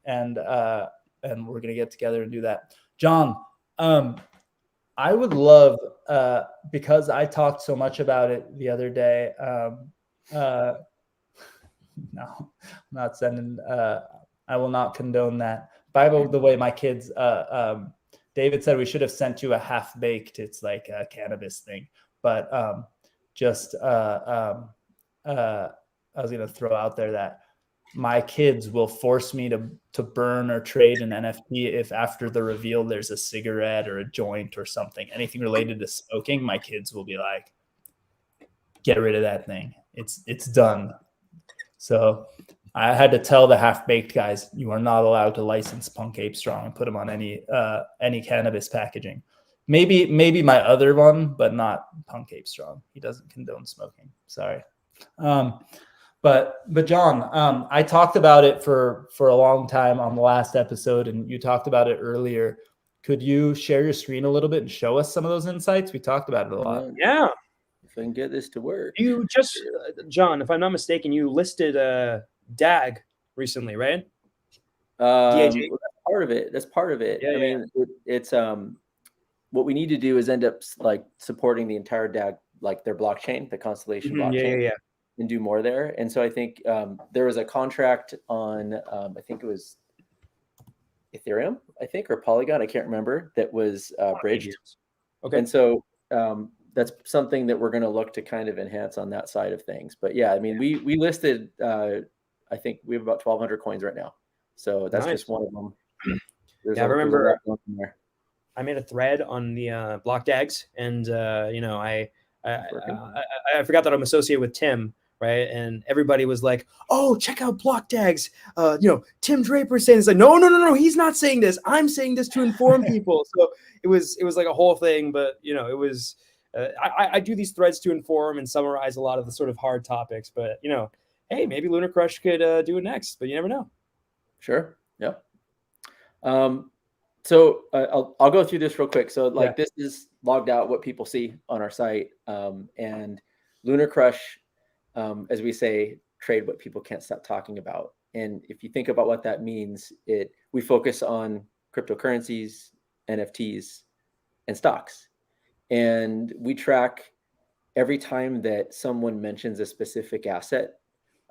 And we're going to get together and do that. John, I would love, because I talked so much about it the other day. No, I'm not sending. I will not condone that. By the way, my kids, David said we should have sent you a half baked. It's like a cannabis thing, but I was gonna throw out there that my kids will force me to burn or trade an NFT if after the reveal there's a cigarette or a joint or something, anything related to smoking. My kids will be like, get rid of that thing. It's done. So I had to tell the half-baked guys, you are not allowed to license Punk Ape Strong and put them on any cannabis packaging. Maybe my other one, but not Punk Ape Strong. He doesn't condone smoking. Sorry. But John, I talked about it for a long time on the last episode, and you talked about it earlier. Could you share your screen a little bit and show us some of those insights? We talked about it a lot. Yeah. If I can get this to work. You just, John, if I'm not mistaken, you listed DAG recently, right? Well, that's part of it. That's part of it. Yeah, I mean, it's what we need to do is end up like supporting the entire DAG, like their blockchain, the Constellation blockchain, and do more there. And so I think there was a contract on, I think it was Ethereum, I think, or Polygon, I can't remember, that was bridged. Okay. And so that's something that we're going to look to kind of enhance on that side of things. But yeah, I mean, we listed, I think we have about 1,200 coins right now. So that's Nice. just one of them. Yeah, I remember there's a lot going there. I made a thread on the block DAGs, and I forgot that I'm associated with Tim, right? And everybody was like, "Oh, check out block DAGs." Tim Draper saying this. Like, no, he's not saying this. I'm saying this to inform people. So it was like a whole thing, but it was. I do these threads to inform and summarize a lot of the sort of hard topics, but hey, maybe Lunar Crush could do it next, but you never know. Sure. Yep. So I'll go through this real quick. So this is logged out what people see on our site, and Lunar Crush, as we say, trade what people can't stop talking about. And if you think about what that means, we focus on cryptocurrencies, NFTs, and stocks, and we track every time that someone mentions a specific asset.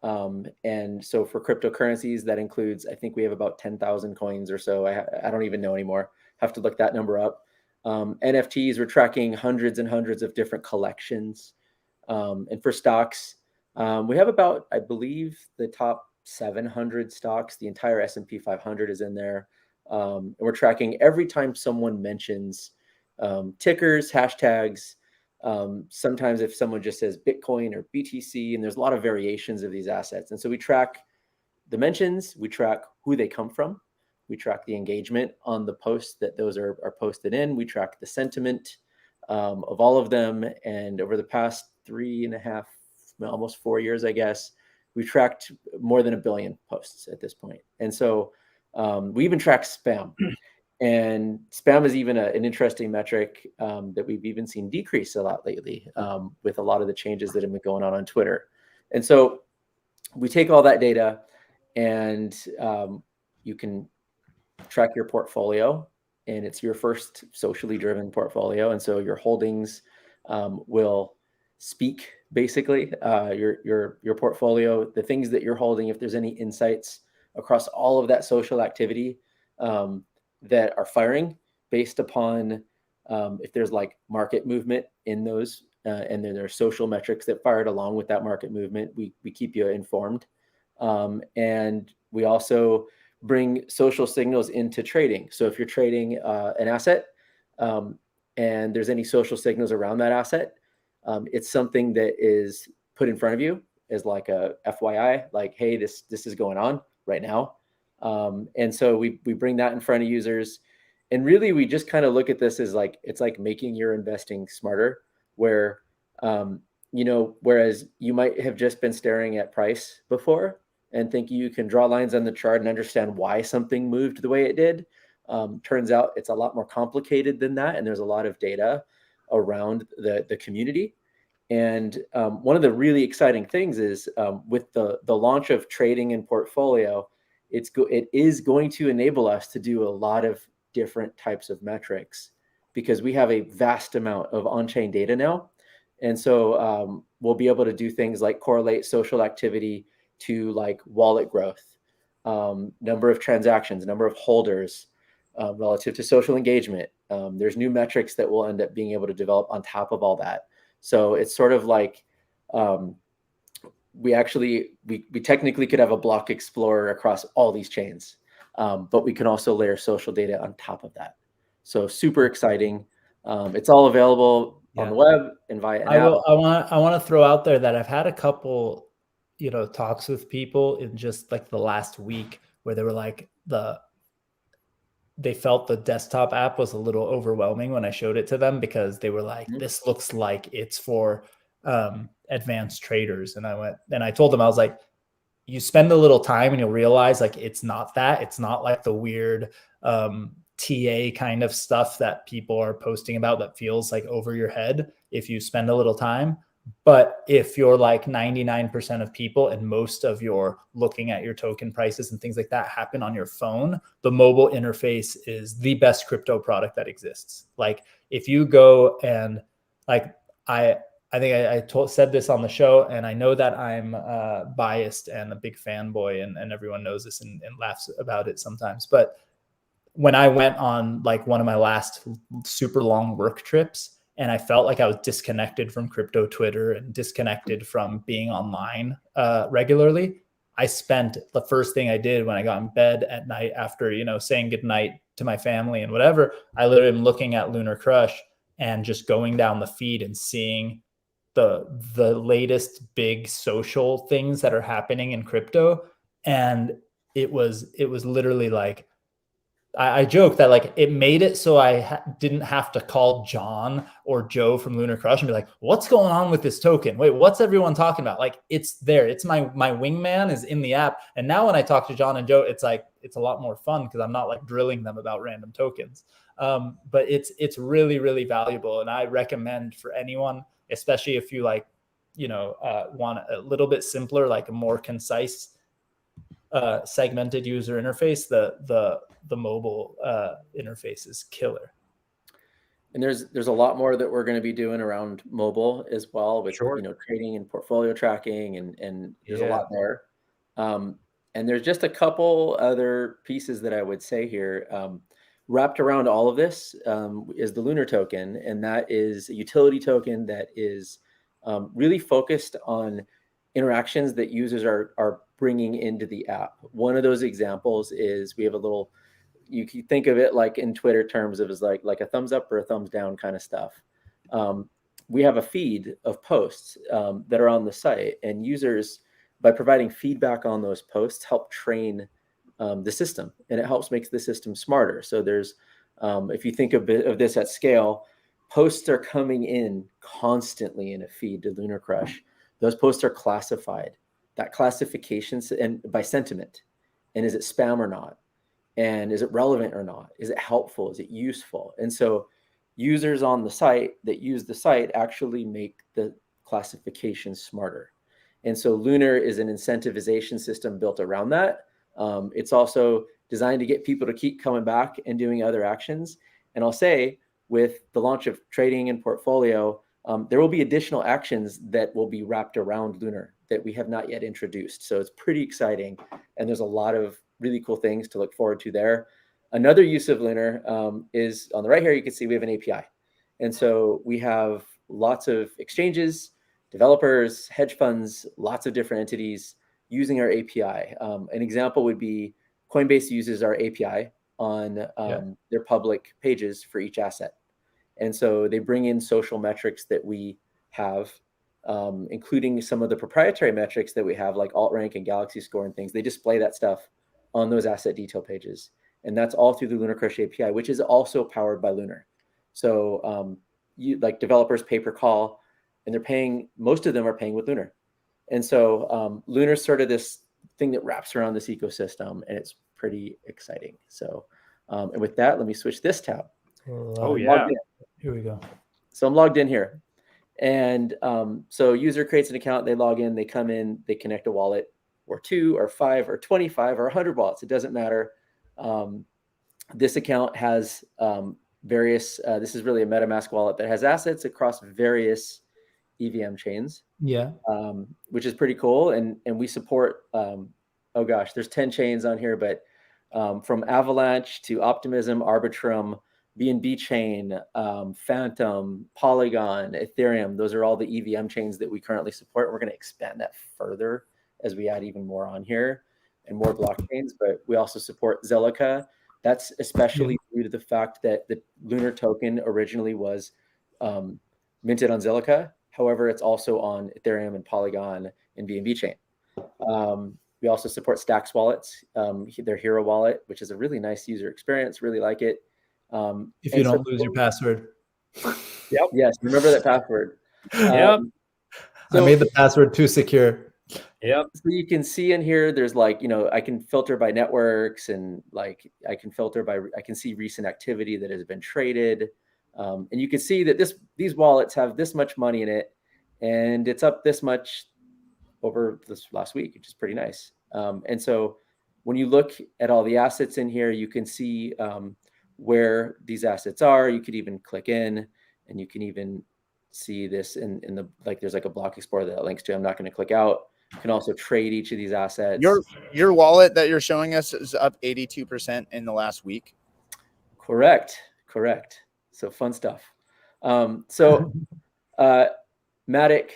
And so for cryptocurrencies, that includes, I think we have about 10,000 coins or so. I don't even know anymore. Have to look that number up. NFTs, we're tracking hundreds and hundreds of different collections. And for stocks, we have about, I believe, the top 700 stocks. The entire S&P 500 is in there. And we're tracking every time someone mentions tickers, hashtags. Sometimes if someone just says Bitcoin or BTC, and there's a lot of variations of these assets. And so we track the mentions, we track who they come from, we track the engagement on the posts that those are posted in, we track the sentiment of all of them. And over the past 3.5, almost 4 years, I guess, we've tracked more than 1 billion posts at this point. And so we even track spam. And spam is even an interesting metric that we've even seen decrease a lot lately with a lot of the changes that have been going on Twitter. And so we take all that data, and you can track your portfolio, and it's your first socially driven portfolio. And so your holdings will speak, basically, your portfolio, the things that you're holding, if there's any insights across all of that social activity that are firing based upon if there's like market movement in those, and then there are social metrics that fired along with that market movement. We keep you informed. And we also bring social signals into trading. So if you're trading an asset and there's any social signals around that asset, it's something that is put in front of you as like a FYI, like, hey, this is going on right now. And so we bring that in front of users, and really we just kind of look at this as like, it's like making your investing smarter, where, whereas you might have just been staring at price before and think you can draw lines on the chart and understand why something moved the way it did. Turns out it's a lot more complicated than that. And there's a lot of data around the community. And one of the really exciting things is with the launch of trading and portfolio, it is going to enable us to do a lot of different types of metrics, because we have a vast amount of on-chain data now. And so we'll be able to do things like correlate social activity to like wallet growth, number of transactions, number of holders relative to social engagement. There's new metrics that we'll end up being able to develop on top of all that. So it's sort of like we technically could have a block explorer across all these chains, but we can also layer social data on top of that. So super exciting. It's all available on the web and via an app. I want to throw out there that I've had a couple, talks with people in just like the last week where they were like they felt the desktop app was a little overwhelming when I showed it to them, because they were like, this looks like it's for advanced traders. And I told them, I was like, you spend a little time and you'll realize like it's not that. It's not like the weird TA kind of stuff that people are posting about that feels like over your head if you spend a little time. But if you're like 99% of people and most of your looking at your token prices and things like that happen on your phone, the mobile interface is the best crypto product that exists. Like if you go and like, I think I said this on the show, and I know that I'm biased and a big fanboy, and everyone knows this and laughs about it sometimes. But when I went on like one of my last super long work trips, and I felt like I was disconnected from crypto Twitter and disconnected from being online regularly. I spent the first thing I did when I got in bed at night after, saying goodnight to my family and whatever, I literally am looking at Lunar Crush and just going down the feed and seeing the latest big social things that are happening in crypto. And it was literally like, I joke that like it made it so I didn't have to call John or Joe from Lunar Crush and be like, what's going on with this token? Wait, what's everyone talking about? Like, it's there. It's my wingman is in the app. And now when I talk to John and Joe, it's like, it's a lot more fun because I'm not like drilling them about random tokens. But it's really, really valuable. And I recommend for anyone, especially if you like, want a little bit simpler, like a more concise segmented user interface, the mobile interface is killer. And there's a lot more that we're going to be doing around mobile as well, with trading and portfolio tracking, and there's a lot there. And there's just a couple other pieces that I would say here. Wrapped around all of this is the Lunar token, and that is a utility token that is really focused on interactions that users are bringing into the app. One of those examples is we have a little, you can think of it like in Twitter terms of is like a thumbs up or a thumbs down kind of stuff. We have a feed of posts that are on the site, and users, by providing feedback on those posts, help train the system, and it helps make the system smarter. So there's, if you think of this at scale, posts are coming in constantly in a feed to Lunar Crush. Those posts are classified. That classification and by sentiment, and is it spam or not, and is it relevant or not, is it helpful, is it useful? And so users on the site that use the site actually make the classification smarter. And so Lunar is an incentivization system built around that. It's also designed to get people to keep coming back and doing other actions. And I'll say, with the launch of trading and portfolio, there will be additional actions that will be wrapped around Lunar that we have not yet introduced. So it's pretty exciting. And there's a lot of really cool things to look forward to there. Another use of Lunar is on the right here, you can see we have an API. And so we have lots of exchanges, developers, hedge funds, lots of different entities using our API. An example would be Coinbase uses our API on their public pages for each asset. And so they bring in social metrics that we have, including some of the proprietary metrics that we have, like alt rank and galaxy score and things. They display that stuff on those asset detail pages. And that's all through the Lunar Crush API, which is also powered by Lunar. So like developers pay per call, and most of them are paying with Lunar. And so Lunar's sort of this thing that wraps around this ecosystem, and it's pretty exciting. So, and with that, let me switch this tab. Here we go. So I'm logged in here. And so user creates an account, they log in, they come in, they connect a wallet, or 2 or 5 or 25 or 100 wallets. It doesn't matter. This account has various, this is really a MetaMask wallet that has assets across various EVM chains. Yeah. Which is pretty cool. And we support, oh gosh, there's 10 chains on here, but from Avalanche to Optimism, Arbitrum, BNB chain, Phantom, Polygon, Ethereum. Those are all the EVM chains that we currently support. We're going to expand that further as we add even more on here and more blockchains, but we also support Zilliqa. That's especially due to the fact that the Lunar token originally was minted on Zilliqa. However, it's also on Ethereum and Polygon and BNB chain. We also support Stacks wallets, their Hero wallet, which is a really nice user experience. Really like it. If you don't lose your password. Yep. Yes. Remember that password. Yep. I made the password too secure. Yep. So you can see in here, there's like, I can filter by networks, and like I can see recent activity that has been traded. And you can see that these wallets have this much money in it, and it's up this much over this last week, which is pretty nice. And so when you look at all the assets in here, you can see where these assets are. You could even click in, and you can even see this in the, like, there's like a block explorer that links to. I'm not going to click out. You can also trade each of these assets. Your wallet that you're showing us is up 82% in the last week. Correct. So fun stuff. So Matic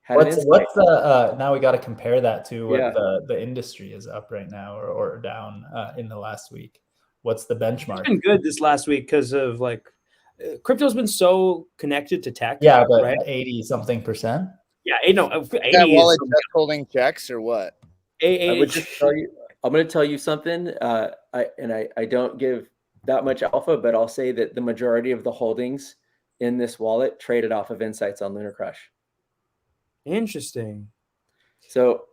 had an What's insight. the now we got to compare that to what Yeah. the industry is up right now or down in the last week. What's the benchmark? It's been good this last week because of crypto's been so connected to tech. Yeah, but right? 80 something percent. Yeah, 80 that wallet is just holding checks or what? I would just tell you, I'm going to tell you something. I don't give that much alpha, but I'll say that the majority of the holdings in this wallet traded off of insights on Lunar Crush. Interesting. So,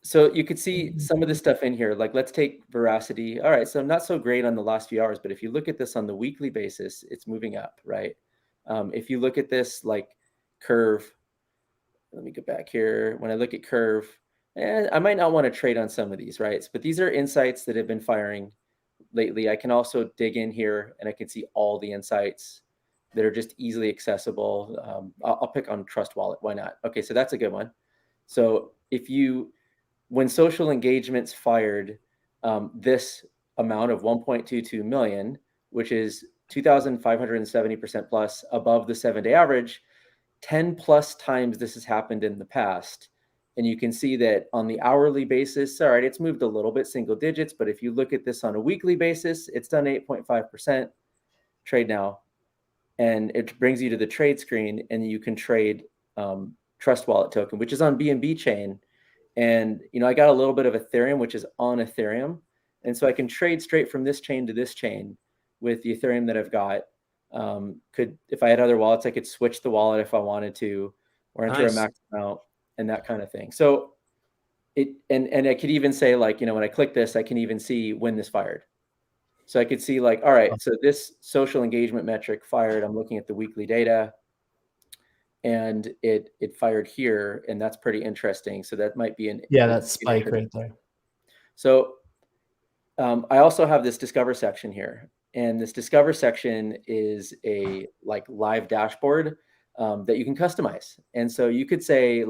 so you could see some of the stuff in here. Like, let's take Veracity. All right, so not so great on the last few hours, but if you look at this on the weekly basis, it's moving up, right? If you look at this like curve, let me go back here. When I look at curve, I might not want to trade on some of these, right? But these are insights that have been firing lately. I can also dig in here and I can see all the insights that are just easily accessible. I'll pick on Trust Wallet. Why not? Okay, so that's a good one. So when social engagements fired this amount of 1.22 million, which is 2,570% plus above the 7-day average, 10 plus times this has happened in the past. And you can see that on the hourly basis, all right, it's moved a little bit, single digits, but if you look at this on a weekly basis, it's done 8.5% trade now. And it brings you to the trade screen and you can trade Trust Wallet token, which is on BNB chain. And, I got a little bit of Ethereum, which is on Ethereum. And so I can trade straight from this chain to this chain with the Ethereum that I've got. If I had other wallets, I could switch the wallet if I wanted to, or enter a max amount and that kind of thing. So and I could even say when I click this, I can even see when this fired. So I could see all right, so this social engagement metric fired. I'm looking at the weekly data and it fired here, and that's pretty interesting. So that might be that spike right there. So I also have this Discover section here, and this Discover section is a live dashboard that you can customize. And so you could say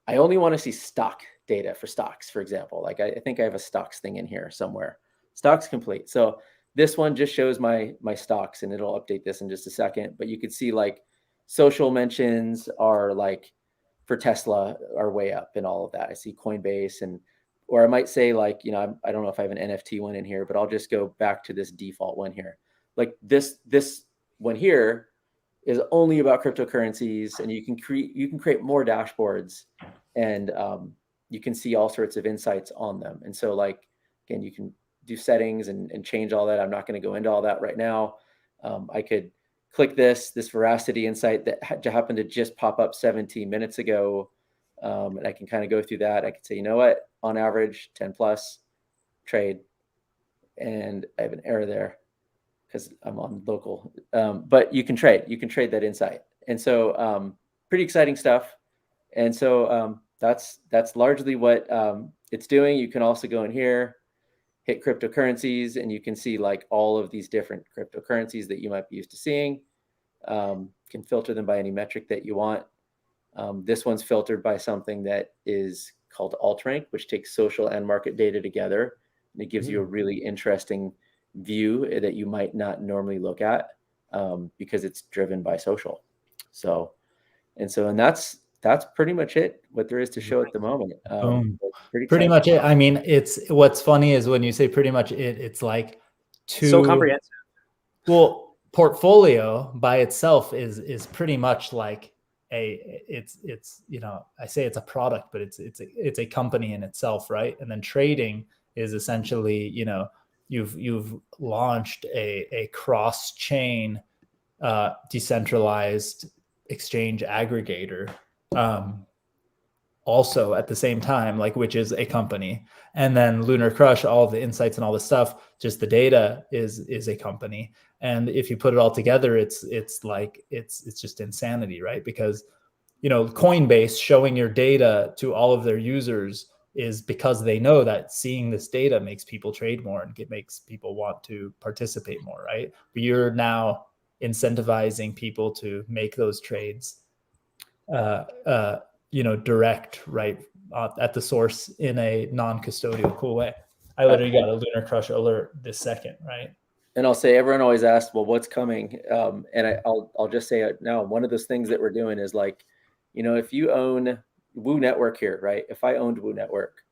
I only want to see stock data for stocks, for example. I think I have a stocks thing in here somewhere. Stocks complete. So this one just shows my stocks, and it'll update this in just a second. But you could see social mentions are for Tesla are way up and all of that. I see Coinbase or I might say I don't know if I have an NFT one in here, but I'll just go back to this default one here. This one here is only about cryptocurrencies, and you can create more dashboards, and you can see all sorts of insights on them. And so again, you can do settings and change all that. I'm not going to go into all that right now. I could click this Veracity insight that happened to just pop up 17 minutes ago. And I can kind of go through that. I could say, you know what, on average, 10 plus trade. And I have an error there because I'm on local. But you can trade that insight. And so pretty exciting stuff. And so that's largely what it's doing. You can also go in here, hit cryptocurrencies, and you can see all of these different cryptocurrencies that you might be used to seeing. Can filter them by any metric that you want. This one's filtered by something that is called AltRank, which takes social and market data together, and it gives you a really interesting view that you might not normally look at because it's driven by social. So that's pretty much it. What there is to show at the moment. Pretty much it. I mean, what's funny is when you say pretty much it's so comprehensive. Well, portfolio by itself is pretty much it's I say it's a product, but it's a company in itself, right? And then trading is essentially you've launched a cross-chain decentralized exchange aggregator also at the same time, which is a company. And then Lunar Crush, all the insights and all the stuff, just the data is a company. And if you put it all together, it's just insanity, right? Because Coinbase showing your data to all of their users is because they know that seeing this data makes people trade more and it makes people want to participate more, right? But you're now incentivizing people to make those trades direct, right, at the source in a non-custodial cool way. I literally got a Lunar Crush alert this second, right? And I'll say, everyone always asks, well, what's coming? And I'll just say it now. One of those things that we're doing is like, if you own Woo Network here, right? If I owned Woo Network,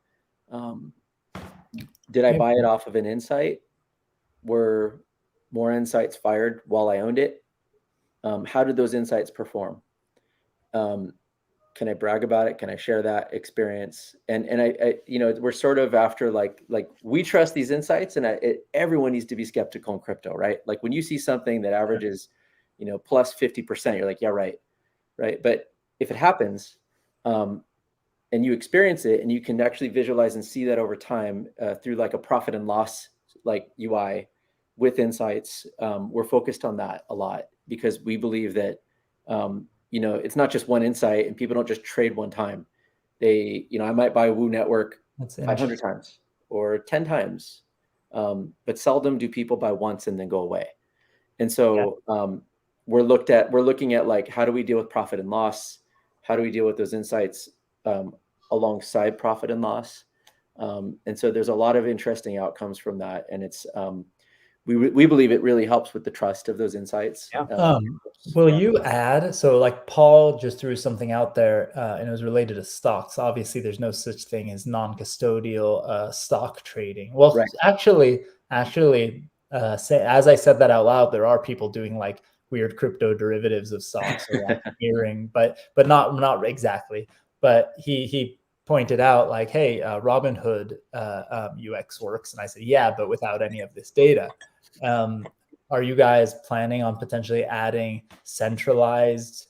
did I buy it off of an insight? Were more insights fired while I owned it? How did those insights perform? Can I brag about it? Can I share that experience? And I we're sort of after like we trust these insights, and everyone needs to be skeptical in crypto, right? Like when you see something that averages, plus 50%, you're like, yeah, right. But if it happens, and you experience it, and you can actually visualize and see that over time through like a profit and loss like UI with insights, we're focused on that a lot because we believe that it's not just one insight, and people don't just trade one time. I might buy Woo Network 500 times or 10 times, but seldom do people buy once and then go away. And so we're looking at like, how do we deal with profit and loss? How do we deal with those insights alongside profit and loss? And so there's a lot of interesting outcomes from that. And it's, we believe it really helps with the trust of those insights. Will you add, so like Paul just threw something out there and it was related to stocks. Obviously there's no such thing as non-custodial stock trading. Well, right. actually, as I said that out loud, there are people doing like weird crypto derivatives of stocks or hearing, but not exactly. But he pointed out like, hey, Robinhood UX works. And I said, yeah, but without any of this data. Are you guys planning on potentially adding centralized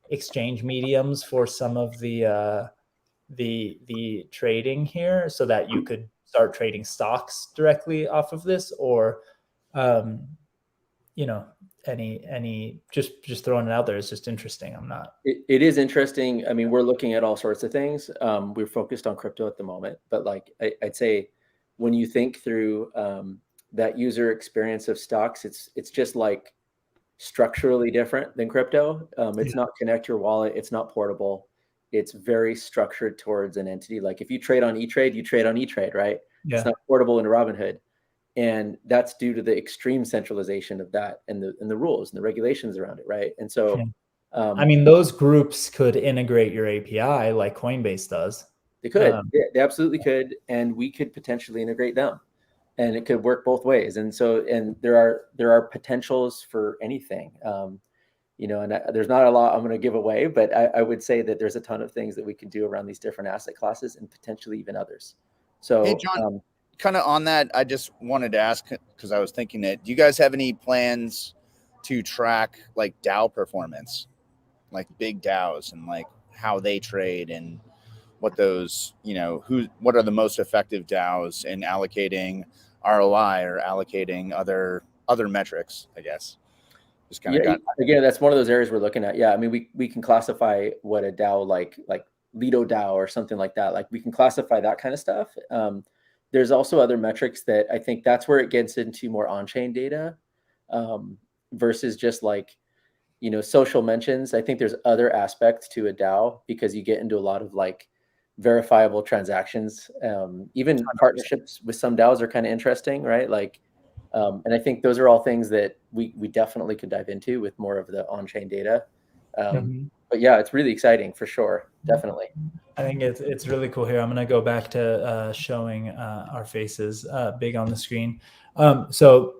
exchange mediums for some of the trading here so that you could start trading stocks directly off of this? Or, any just throwing it out there is just interesting. It is interesting. I mean, we're looking at all sorts of things. We're focused on crypto at the moment, but like I'd say when you think through that user experience of stocks, it's just like structurally different than crypto. It's not connect your wallet. It's not portable. It's very structured towards an entity. Like if you trade on E-Trade, you trade on E-Trade, right? Yeah. It's not portable in Robinhood. And that's due to the extreme centralization of that and the rules and the regulations around it, right? And so, I mean, those groups could integrate your API like Coinbase does. They could, they absolutely could, and we could potentially integrate them, and it could work both ways. And so, and there are potentials for anything, and there's not a lot I'm going to give away, but I would say that there's a ton of things that we can do around these different asset classes and potentially even others. So, hey, John. Kind of on that, I just wanted to ask, because I was thinking that, do you guys have any plans to track like DAO performance, like big DAOs, and like how they trade and what those, what are the most effective DAOs in allocating ROI or allocating other metrics, I guess? Just kind of again, that's one of those areas we're looking at. Yeah, I mean, we can classify what a DAO like Lido DAO or something like that. Like we can classify that kind of stuff. There's also other metrics that I think that's where it gets into more on-chain data versus just like, social mentions. I think there's other aspects to a DAO because you get into a lot of like verifiable transactions. Even partnerships with some DAOs are kind of interesting, right? Like, and I think those are all things that we definitely could dive into with more of the on-chain data. But yeah, it's really exciting for sure. Definitely. I think it's really cool here. I'm going to go back to showing our faces big on the screen. So,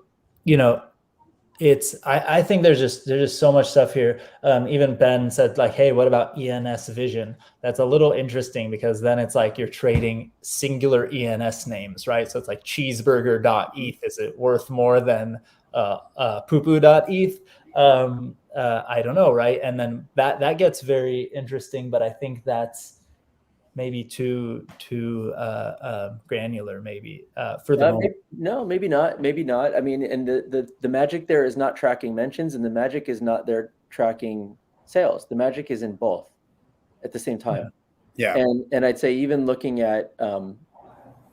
I think there's just so much stuff here. Even Ben said like, hey, what about ENS Vision? That's a little interesting because then it's like you're trading singular ENS names, right? So it's like cheeseburger.eth. Is it worth more than poo-poo.eth? I don't know, right? And then that gets very interesting, but I think that's maybe too granular, maybe for the moment. No, maybe not. I mean, and the magic there is not tracking mentions, and the magic is not there tracking sales. The magic is in both at the same time. Yeah. And I'd say even looking at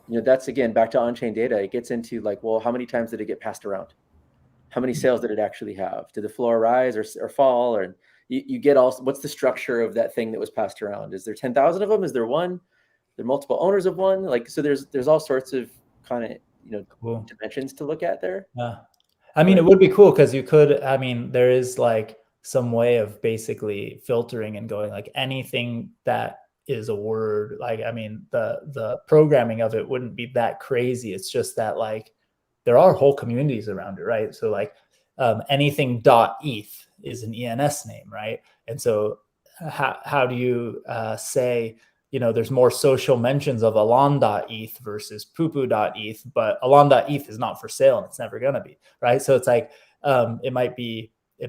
that's again back to on-chain data. It gets into like, well, how many times did it get passed around? How many sales did it actually have? Did the floor rise or fall? Or you get what's the structure of that thing that was passed around? Is there 10,000 of them? Is there one? There are multiple owners of one? Like, so there's all sorts of kind of, cool dimensions to look at there. Yeah. I mean, it would be cool because you could, I mean, there is like some way of basically filtering and going like anything that is a word. Like, I mean, the programming of it wouldn't be that crazy. It's just that like there are whole communities around it, right? So like anything .eth is an ENS name, right? And so how do you say, you know, there's more social mentions of Alon.eth versus poo-poo.eth, but Alon.eth is not for sale and it's never going to be, right? So it's like, it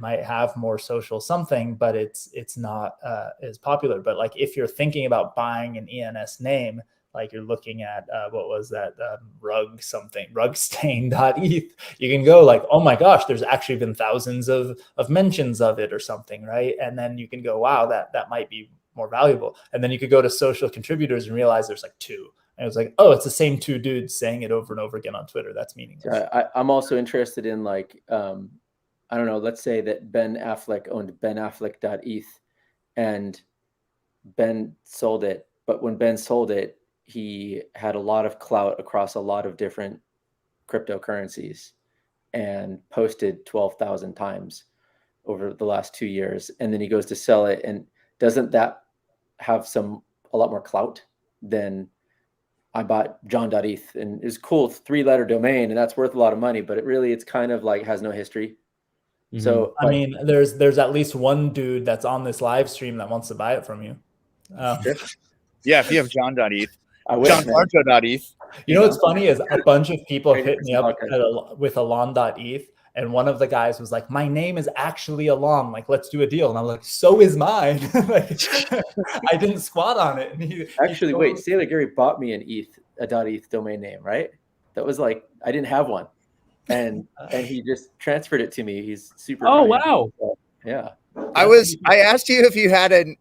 might have more social something, but it's not as popular. But like, if you're thinking about buying an ENS name, like you're looking at what was that rugstain.eth, you can go like, oh my gosh, there's actually been thousands of mentions of it or something, right? And then you can go, wow, that might be more valuable. And then you could go to social contributors and realize there's like two. And it was like, oh, it's the same two dudes saying it over and over again on Twitter. That's meaningless. I'm also interested in like, I don't know, let's say that Ben Affleck owned benaffleck.eth and Ben sold it. But when Ben sold it, he had a lot of clout across a lot of different cryptocurrencies and posted 12,000 times over the last 2 years. And then he goes to sell it. And doesn't that have a lot more clout than I bought John.eth, and it's cool, 3-letter domain, and that's worth a lot of money, but it's kind of like has no history. Mm-hmm. So I mean, there's at least one dude that's on this live stream that wants to buy it from you. Yeah, if you have John.eth, John Farjo.eth. You know what's funny is a bunch of people hit me up with Alon.eth, and one of the guys was like, my name is actually Alon, like, let's do a deal. And I'm like, so is mine. Like, I didn't squat on it. And actually, wait, Sailor Gary bought me a .eth domain name, right? That was like, I didn't have one. And he just transferred it to me. He's super. Oh, wow. So, yeah. I asked you if you had a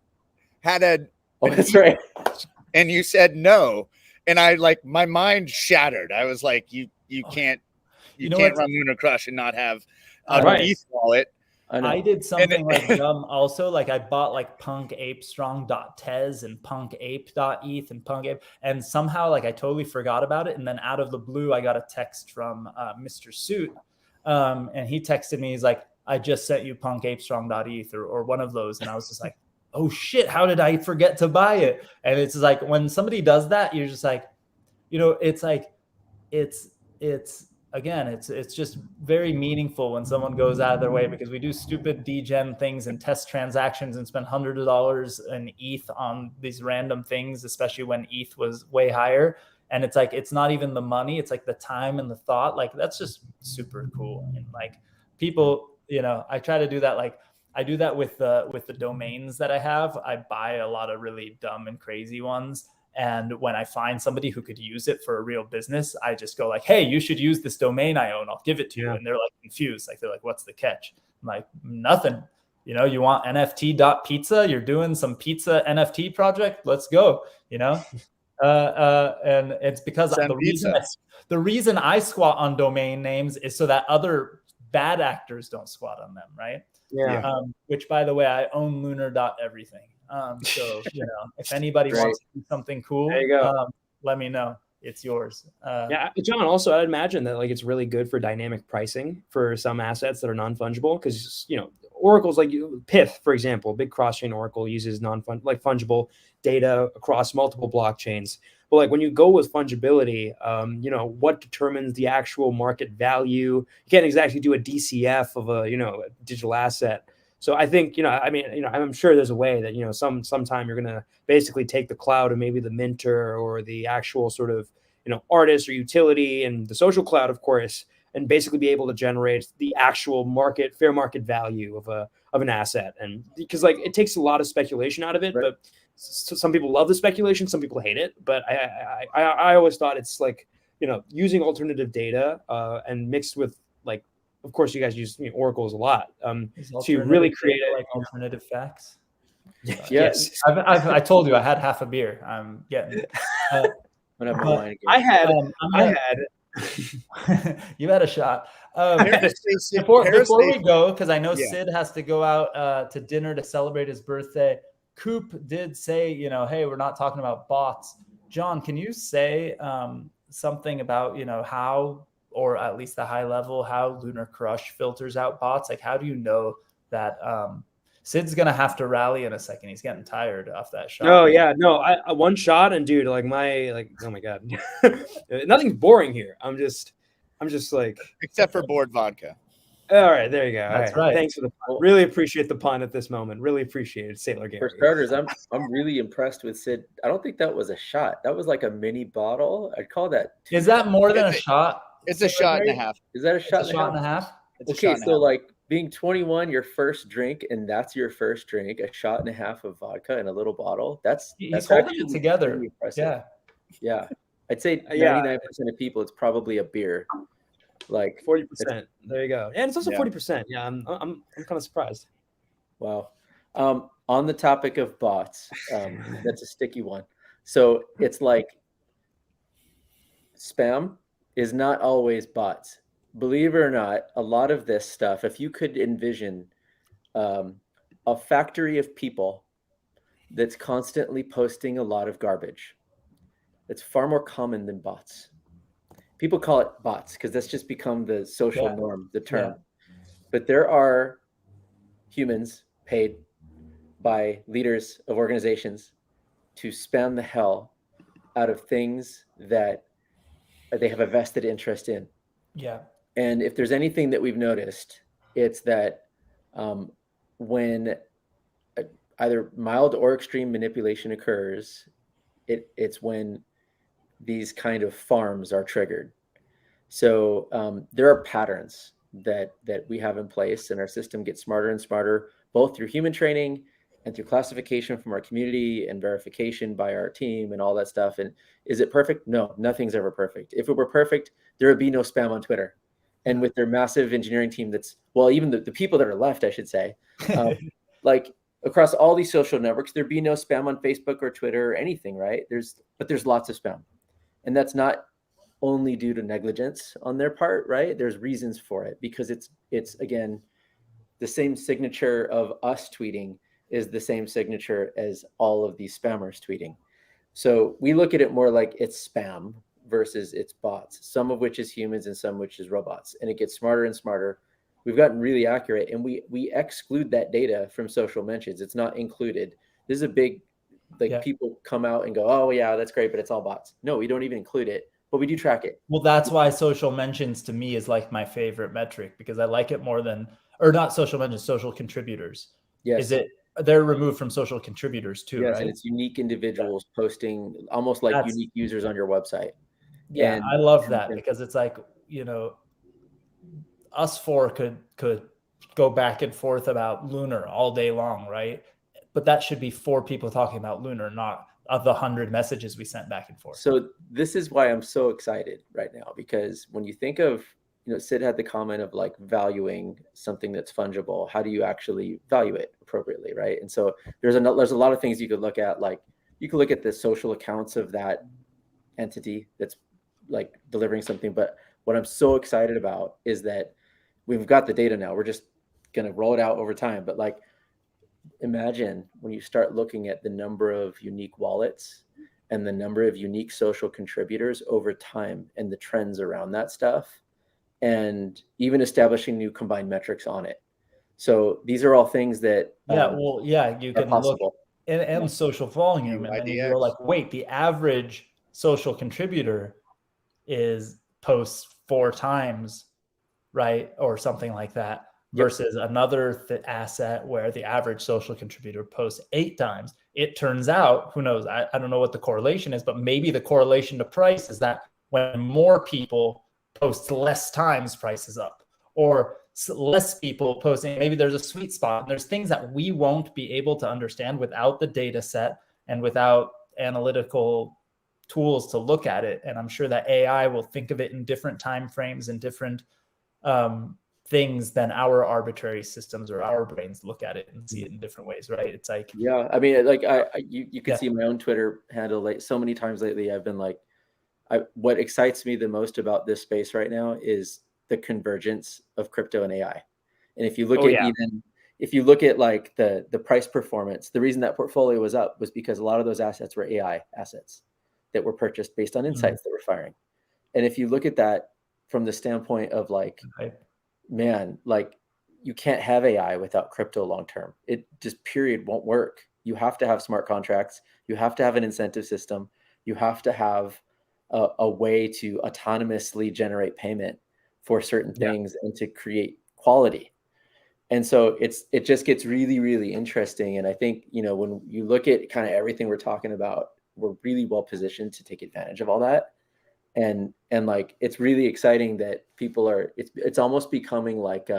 Oh, that's right. And you said no. And my mind shattered. I was like, you can't run Lunar Crush and not have a ETH wallet. I did something like dumb also. Like I bought like punkapestrong.tez and punkape.eth and punkape, and somehow like I totally forgot about it. And then out of the blue, I got a text from Mr. Suit, and he texted me. He's like, I just sent you punkapestrong.eth or one of those, and I was just like, oh shit, how did I forget to buy it? And it's like when somebody does that, you're just like, you know, it's like it's again, it's just very meaningful when someone goes out of their way, because we do stupid degen things and test transactions and spend hundreds of dollars in ETH on these random things, especially when ETH was way higher. And it's like, it's not even the money, it's like the time and the thought. Like that's just super cool. And like people, you know, I try to do that. Like I do that with the domains that I have. I buy a lot of really dumb and crazy ones. And when I find somebody who could use it for a real business, I just go like, hey, you should use this domain I own. I'll give it to you. And they're like confused. Like, they're like, what's the catch? I'm like, nothing. You know, you want NFT.pizza? You're doing some pizza NFT project? Let's go, you know? And it's because the reason I squat on domain names is so that other bad actors don't squat on them, right? Yeah. Which, by the way, I own lunar.everything. So, you know, if anybody wants to do something cool, there you go. Let me know. It's yours. Yeah, John, also, I'd imagine that like it's really good for dynamic pricing for some assets that are non-fungible, because, you know, oracles like Pith, for example, big cross-chain oracle uses fungible data across multiple blockchains. But like when you go with fungibility, you know, what determines the actual market value? You can't exactly do a DCF of a, you know, a digital asset. So I think, you know, I mean, you know, I'm sure there's a way that, you know, sometime you're going to basically take the cloud of maybe the minter or the actual sort of, you know, artist or utility and the social cloud, of course, and basically be able to generate the actual fair market value of an asset. And because like it takes a lot of speculation out of it, but some people love the speculation, some people hate it. But I always thought it's like, you know, using alternative data and mixed with like, of course, you guys use oracles a lot to really create like alternative facts. Yes, I told you I had half a beer. I'm getting. I had. You had a shot. Before we go, because I know Sid has to go out to dinner to celebrate his birthday. Coop did say, you know, hey, we're not talking about bots. John, can you say something about, you know, how or at least the high level, how Lunar Crush filters out bots? Like, how do you know that Sid's going to have to rally in a second? He's getting tired off that shot. Oh yeah, no, I one shot and dude, like oh my God, nothing's boring here. I'm just like, except for board vodka. All right, there you go. That's all right. right. Thanks for the pun. Really appreciate the pun at this moment. Really appreciate it, Sailor Gary. For starters, I'm really impressed with Sid. I don't think that was a shot. That was like a mini bottle. I'd call that. Is that more than a shot? It's a shot and a half. Is that a shot, It's a shot and a half? Okay, so like being 21, your first drink, and that's your first drink, a shot and a half of vodka in a little bottle. That's holding it together. Yeah. Yeah. I'd say 99% of people, it's probably a beer. Like 40%. There you go. And it's also 40%. Yeah, I'm kind of surprised. Wow. On the topic of bots, that's a sticky one. So it's like spam is not always bots. Believe it or not, a lot of this stuff, if you could envision a factory of people that's constantly posting a lot of garbage, it's far more common than bots. People call it bots because that's just become the social norm, the term. But there are humans paid by leaders of organizations to spam the hell out of things that they have a vested interest in. Yeah. And if there's anything that we've noticed, it's that when either mild or extreme manipulation occurs, it's when these kind of farms are triggered. So there are patterns that we have in place, and our system gets smarter and smarter, both through human training and through classification from our community and verification by our team and all that stuff. And is it perfect? No, nothing's ever perfect. If it were perfect, there would be no spam on Twitter. And with their massive engineering team even the people that are left, I should say, like across all these social networks, there'd be no spam on Facebook or Twitter or anything, right? But there's lots of spam. And that's not only due to negligence on their part, right? There's reasons for it, because it's again, the same signature of us tweeting is the same signature as all of these spammers tweeting. So we look at it more like it's spam versus it's bots, some of which is humans and some of which is robots. And it gets smarter and smarter. We've gotten really accurate, and we exclude that data from social mentions. It's not included. This is a big, people come out and go, oh yeah, that's great, but it's all bots. No, we don't even include it, but we do track it. Well, that's why social mentions to me is like my favorite metric, because I like it more than, or not social mentions, social contributors. Yes. They're removed from social contributors too, yes, right? And it's unique individuals posting almost like unique users on your website. Yeah, and I love that, because it's like, us four could go back and forth about Lunar all day long, right? But that should be 4 people talking about Lunar, not of the 100 messages we sent back and forth. So this is why I'm so excited right now, because when you think of, Sid had the comment of like valuing something that's fungible. How do you actually value it appropriately, right? And so there's a lot of things you could look at. Like you could look at the social accounts of that entity that's like delivering something. But what I'm so excited about is that we've got the data now. We're just going to roll it out over time. But like, imagine when you start looking at the number of unique wallets and the number of unique social contributors over time and the trends around that stuff, and even establishing new combined metrics on it. So these are all things that you can look and social volume, and then you're like, wait, the average social contributor posts 4 times, right, or something like that, versus another asset where the average social contributor posts 8 times. It turns out, who knows, I don't know what the correlation is, but maybe the correlation to price is that when more people post less times, price is up, or less people posting, maybe there's a sweet spot. And there's things that we won't be able to understand without the data set and without analytical tools to look at it. And I'm sure that AI will think of it in different time frames and different things than our arbitrary systems or our brains look at it and see it in different ways, right? It's like, yeah, I mean, like you can see my own Twitter handle like so many times lately. I've been like, what excites me the most about this space right now is the convergence of crypto and AI. And if you look if you look at like the price performance, the reason that portfolio was up was because a lot of those assets were AI assets that were purchased based on insights that were firing. And if you look at that, from the standpoint of like, man, like you can't have AI without crypto long term. It just period won't work. You have to have smart contracts. You have to have an incentive system. You have to have a way to autonomously generate payment for certain things and to create quality. And so it just gets really, really interesting. And I think, you know, when you look at kind of everything we're talking about, we're really well positioned to take advantage of all that. And like, it's really exciting that people are, it's almost becoming like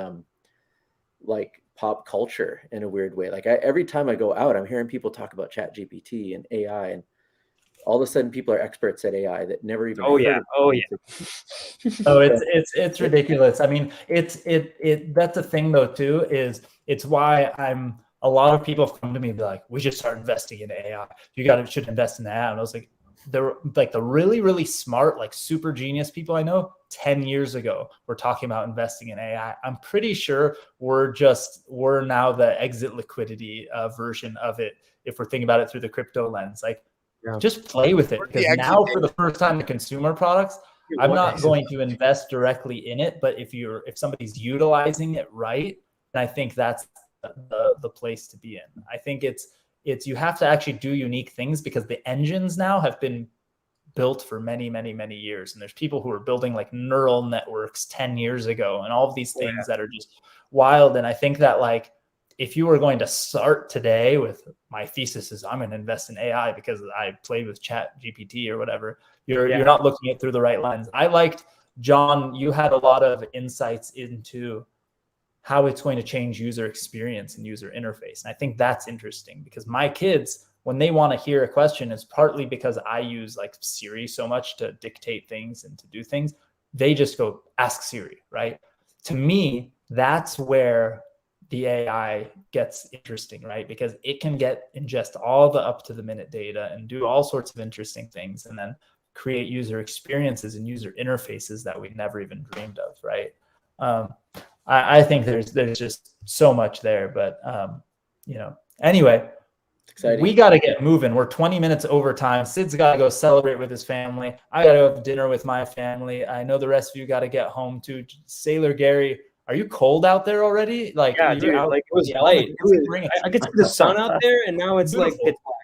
pop culture in a weird way. Like every time I go out, I'm hearing people talk about ChatGPT and AI, and all of a sudden people are experts at AI that never even heard of it. Oh, it's ridiculous. I mean, that's the thing though too, is it's why a lot of people have come to me and be like, we should start investing in AI. Should invest in that. And I was like, they're like the really, really smart, like super genius people I know 10 years ago were talking about investing in AI. I'm pretty sure we're now the exit liquidity version of it. If we're thinking about it through the crypto lens, like just play with it, because now for the first time in consumer products, I'm not going to invest directly in it, but if somebody's utilizing it right, then I think that's the place to be in. I think it's you have to actually do unique things, because the engines now have been built for many, many, many years. And there's people who are building like neural networks 10 years ago and all of these things that are just wild. And I think that like, if you were going to start today with my thesis is I'm going to invest in AI because I played with ChatGPT or whatever, you're not looking at it through the right lens. I liked, John, you had a lot of insights into how it's going to change user experience and user interface. And I think that's interesting, because my kids, when they want to hear a question, it's partly because I use like Siri so much to dictate things and to do things. They just go ask Siri, right? To me, that's where the AI gets interesting, right? Because it can ingest all the up to the minute data and do all sorts of interesting things, and then create user experiences and user interfaces that we never even dreamed of, right? I think there's just so much there, but anyway, exciting. We got to get moving. We're 20 minutes over time. Sid's got to go celebrate with his family. I got to go have dinner with my family. I know the rest of you got to get home too. Sailor Gary, are you cold out there already? Like, yeah, dude, like it was light. I could see the sun out there, and now it's like pitch black.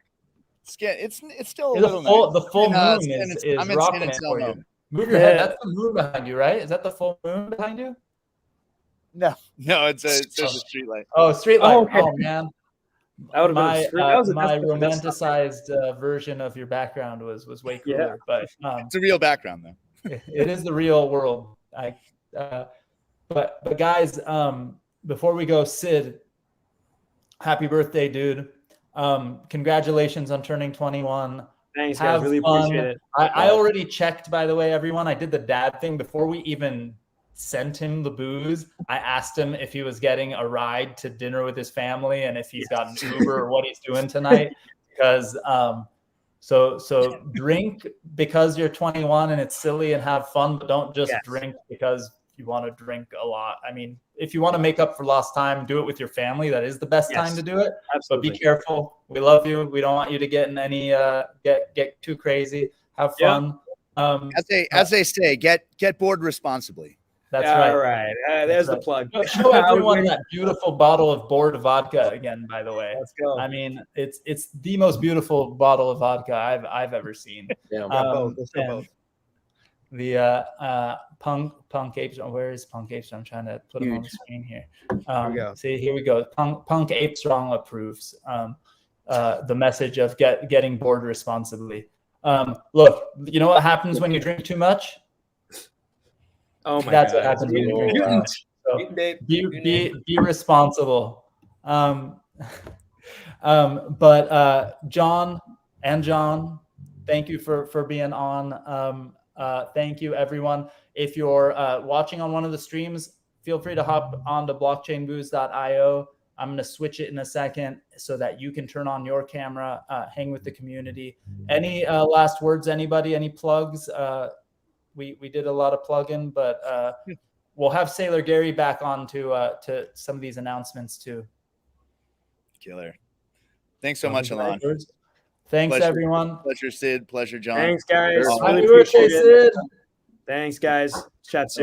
It's still a little nice. The full moon is rocking it for you. Move your head. That's the moon behind you, right? Is that the full moon behind you? No, it's a street light. Oh, street light. Oh, okay. Oh man. My romanticized version of your background was way cooler, but it's a real background though. It is the real world. But guys, before we go, Sid, happy birthday, dude. Congratulations on turning 21. Thanks, guys. Really appreciate it. I already checked, by the way, everyone. I did the dad thing before we even sent him the booze. I asked him if he was getting a ride to dinner with his family and if he's got an Uber or what he's doing tonight. Because so drink because you're 21 and it's silly and have fun, but don't just drink because you want to drink a lot. I mean, if you want to make up for lost time, do it with your family. That is the best time to do it. Absolutely. But be careful. We love you. We don't want you to get in any get too crazy. Have fun. As they say, get bored responsibly. That's right. All right. There's the plug. Show everyone that beautiful bottle of Board vodka again, by the way. Let's go. I mean, it's the most beautiful bottle of vodka I've ever seen. Yeah, both. The Punk Apes. Where is Punk Apes? I'm trying to put him on the screen here. Here we go. See, here we go. Punk Ape Strong approves the message of getting bored responsibly. Look, you know what happens when you drink too much? Oh my That's God. what happens when you drink too much. So be responsible. But John, thank you for being on. Thank you, everyone. If you're watching on one of the streams, feel free to hop on to blockchainbooze.io. I'm going to switch it in a second so that you can turn on your camera, hang with the community. Any last words, anybody? Any plugs? We did a lot of plugging, but we'll have Sailor Gary back on to some of these announcements too. Killer. Thanks so much, Alon. Thanks, Pleasure, everyone. Pleasure, Sid. Pleasure, John. Thanks, guys. Happy birthday, Sid. Thanks, guys. Chat soon.